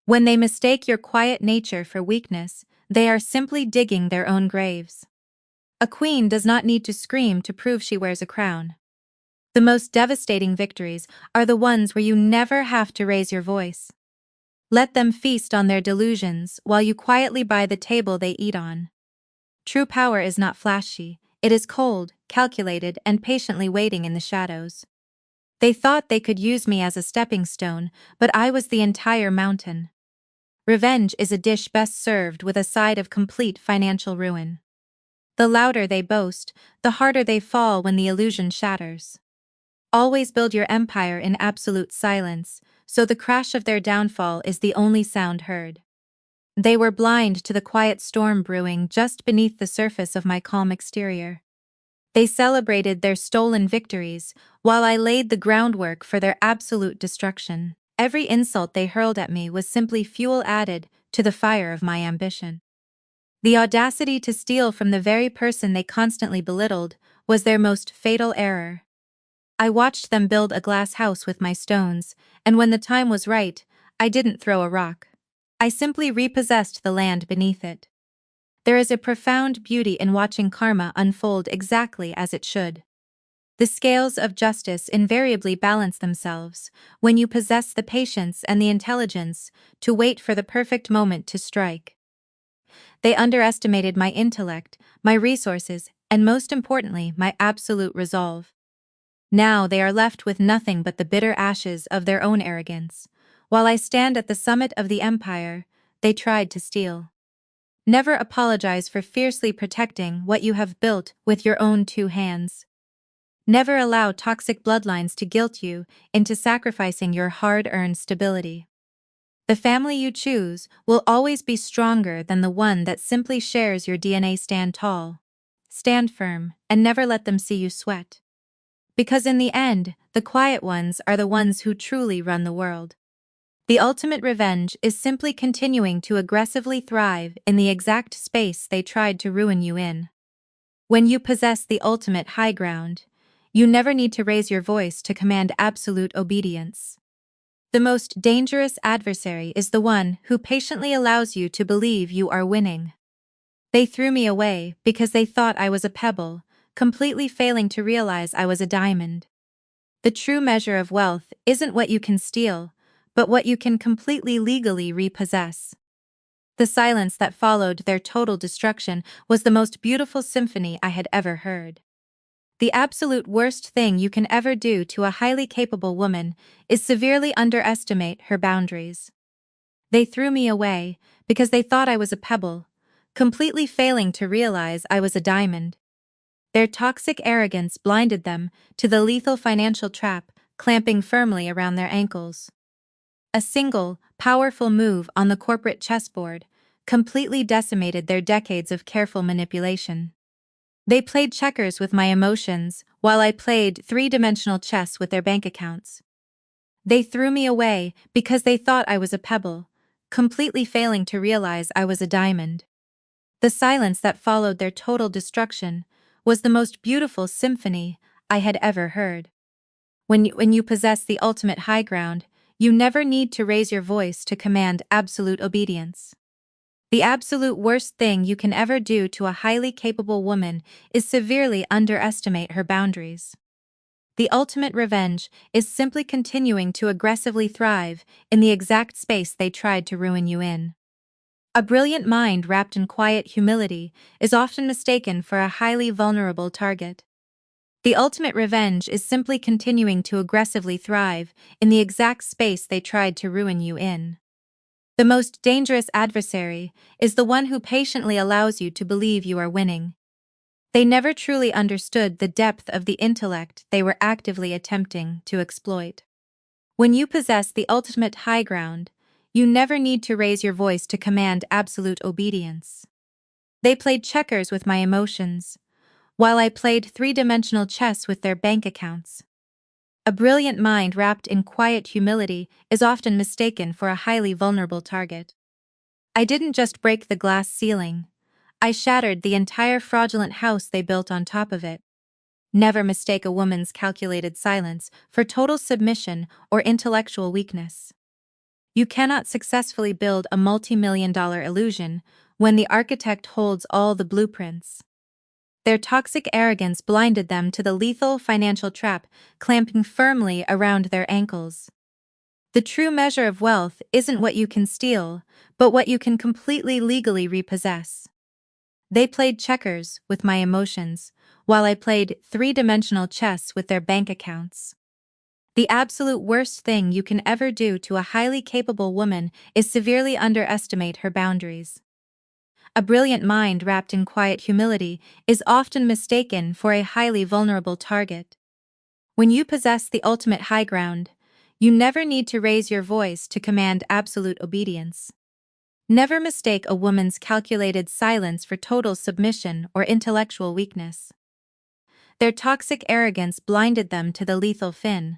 When they mistake your quiet nature for weakness, they are simply digging their own graves. A queen does not need to scream to prove she wears a crown. The most devastating victories are the ones where you never have to raise your voice. Let them feast on their delusions while you quietly buy the table they eat on. True power is not flashy, it is cold, calculated, and patiently waiting in the shadows. They thought they could use me as a stepping stone, but I was the entire mountain. Revenge is a dish best served with a side of complete financial ruin. The louder they boast, the harder they fall when the illusion shatters. Always build your empire in absolute silence, so the crash of their downfall is the only sound heard. They were blind to the quiet storm brewing just beneath the surface of my calm exterior. They celebrated their stolen victories, while I laid the groundwork for their absolute destruction. Every insult they hurled at me was simply fuel added to the fire of my ambition. The audacity to steal from the very person they constantly belittled was their most fatal error. I watched them build a glass house with my stones, and when the time was right, I didn't throw a rock. I simply repossessed the land beneath it. There is a profound beauty in watching karma unfold exactly as it should. The scales of justice invariably balance themselves when you possess the patience and the intelligence to wait for the perfect moment to strike. They underestimated my intellect, my resources, and most importantly, my absolute resolve. Now they are left with nothing but the bitter ashes of their own arrogance. While I stand at the summit of the empire, they tried to steal. Never apologize for fiercely protecting what you have built with your own two hands. Never allow toxic bloodlines to guilt you into sacrificing your hard-earned stability. The family you choose will always be stronger than the one that simply shares your DNA. Stand tall, stand firm, and never let them see you sweat. Because in the end, the quiet ones are the ones who truly run the world. The ultimate revenge is simply continuing to aggressively thrive in the exact space they tried to ruin you in. When you possess the ultimate high ground, you never need to raise your voice to command absolute obedience. The most dangerous adversary is the one who patiently allows you to believe you are winning. They threw me away because they thought I was a pebble, completely failing to realize I was a diamond. The true measure of wealth isn't what you can steal, but what you can completely legally repossess. The silence that followed their total destruction was the most beautiful symphony I had ever heard. The absolute worst thing you can ever do to a highly capable woman is severely underestimate her boundaries. They threw me away because they thought I was a pebble, completely failing to realize I was a diamond. Their toxic arrogance blinded them to the lethal financial trap clamping firmly around their ankles. A single, powerful move on the corporate chessboard completely decimated their decades of careful manipulation. They played checkers with my emotions while I played three-dimensional chess with their bank accounts. They threw me away because they thought I was a pebble, completely failing to realize I was a diamond. The silence that followed their total destruction was the most beautiful symphony I had ever heard. When you possess the ultimate high ground, you never need to raise your voice to command absolute obedience. The absolute worst thing you can ever do to a highly capable woman is severely underestimate her boundaries. The ultimate revenge is simply continuing to aggressively thrive in the exact space they tried to ruin you in. A brilliant mind wrapped in quiet humility is often mistaken for a highly vulnerable target. The ultimate revenge is simply continuing to aggressively thrive in the exact space they tried to ruin you in. The most dangerous adversary is the one who patiently allows you to believe you are winning. They never truly understood the depth of the intellect they were actively attempting to exploit. When you possess the ultimate high ground, you never need to raise your voice to command absolute obedience. They played checkers with my emotions, while I played three-dimensional chess with their bank accounts. A brilliant mind wrapped in quiet humility is often mistaken for a highly vulnerable target. I didn't just break the glass ceiling. I shattered the entire fraudulent house they built on top of it. Never mistake a woman's calculated silence for total submission or intellectual weakness. You cannot successfully build a multi-million-dollar illusion when the architect holds all the blueprints. Their toxic arrogance blinded them to the lethal financial trap clamping firmly around their ankles. The true measure of wealth isn't what you can steal, but what you can completely legally repossess. They played checkers with my emotions, while I played three-dimensional chess with their bank accounts. The absolute worst thing you can ever do to a highly capable woman is severely underestimate her boundaries. A brilliant mind wrapped in quiet humility is often mistaken for a highly vulnerable target. When you possess the ultimate high ground, you never need to raise your voice to command absolute obedience. Never mistake a woman's calculated silence for total submission or intellectual weakness. Their toxic arrogance blinded them to the lethal fin.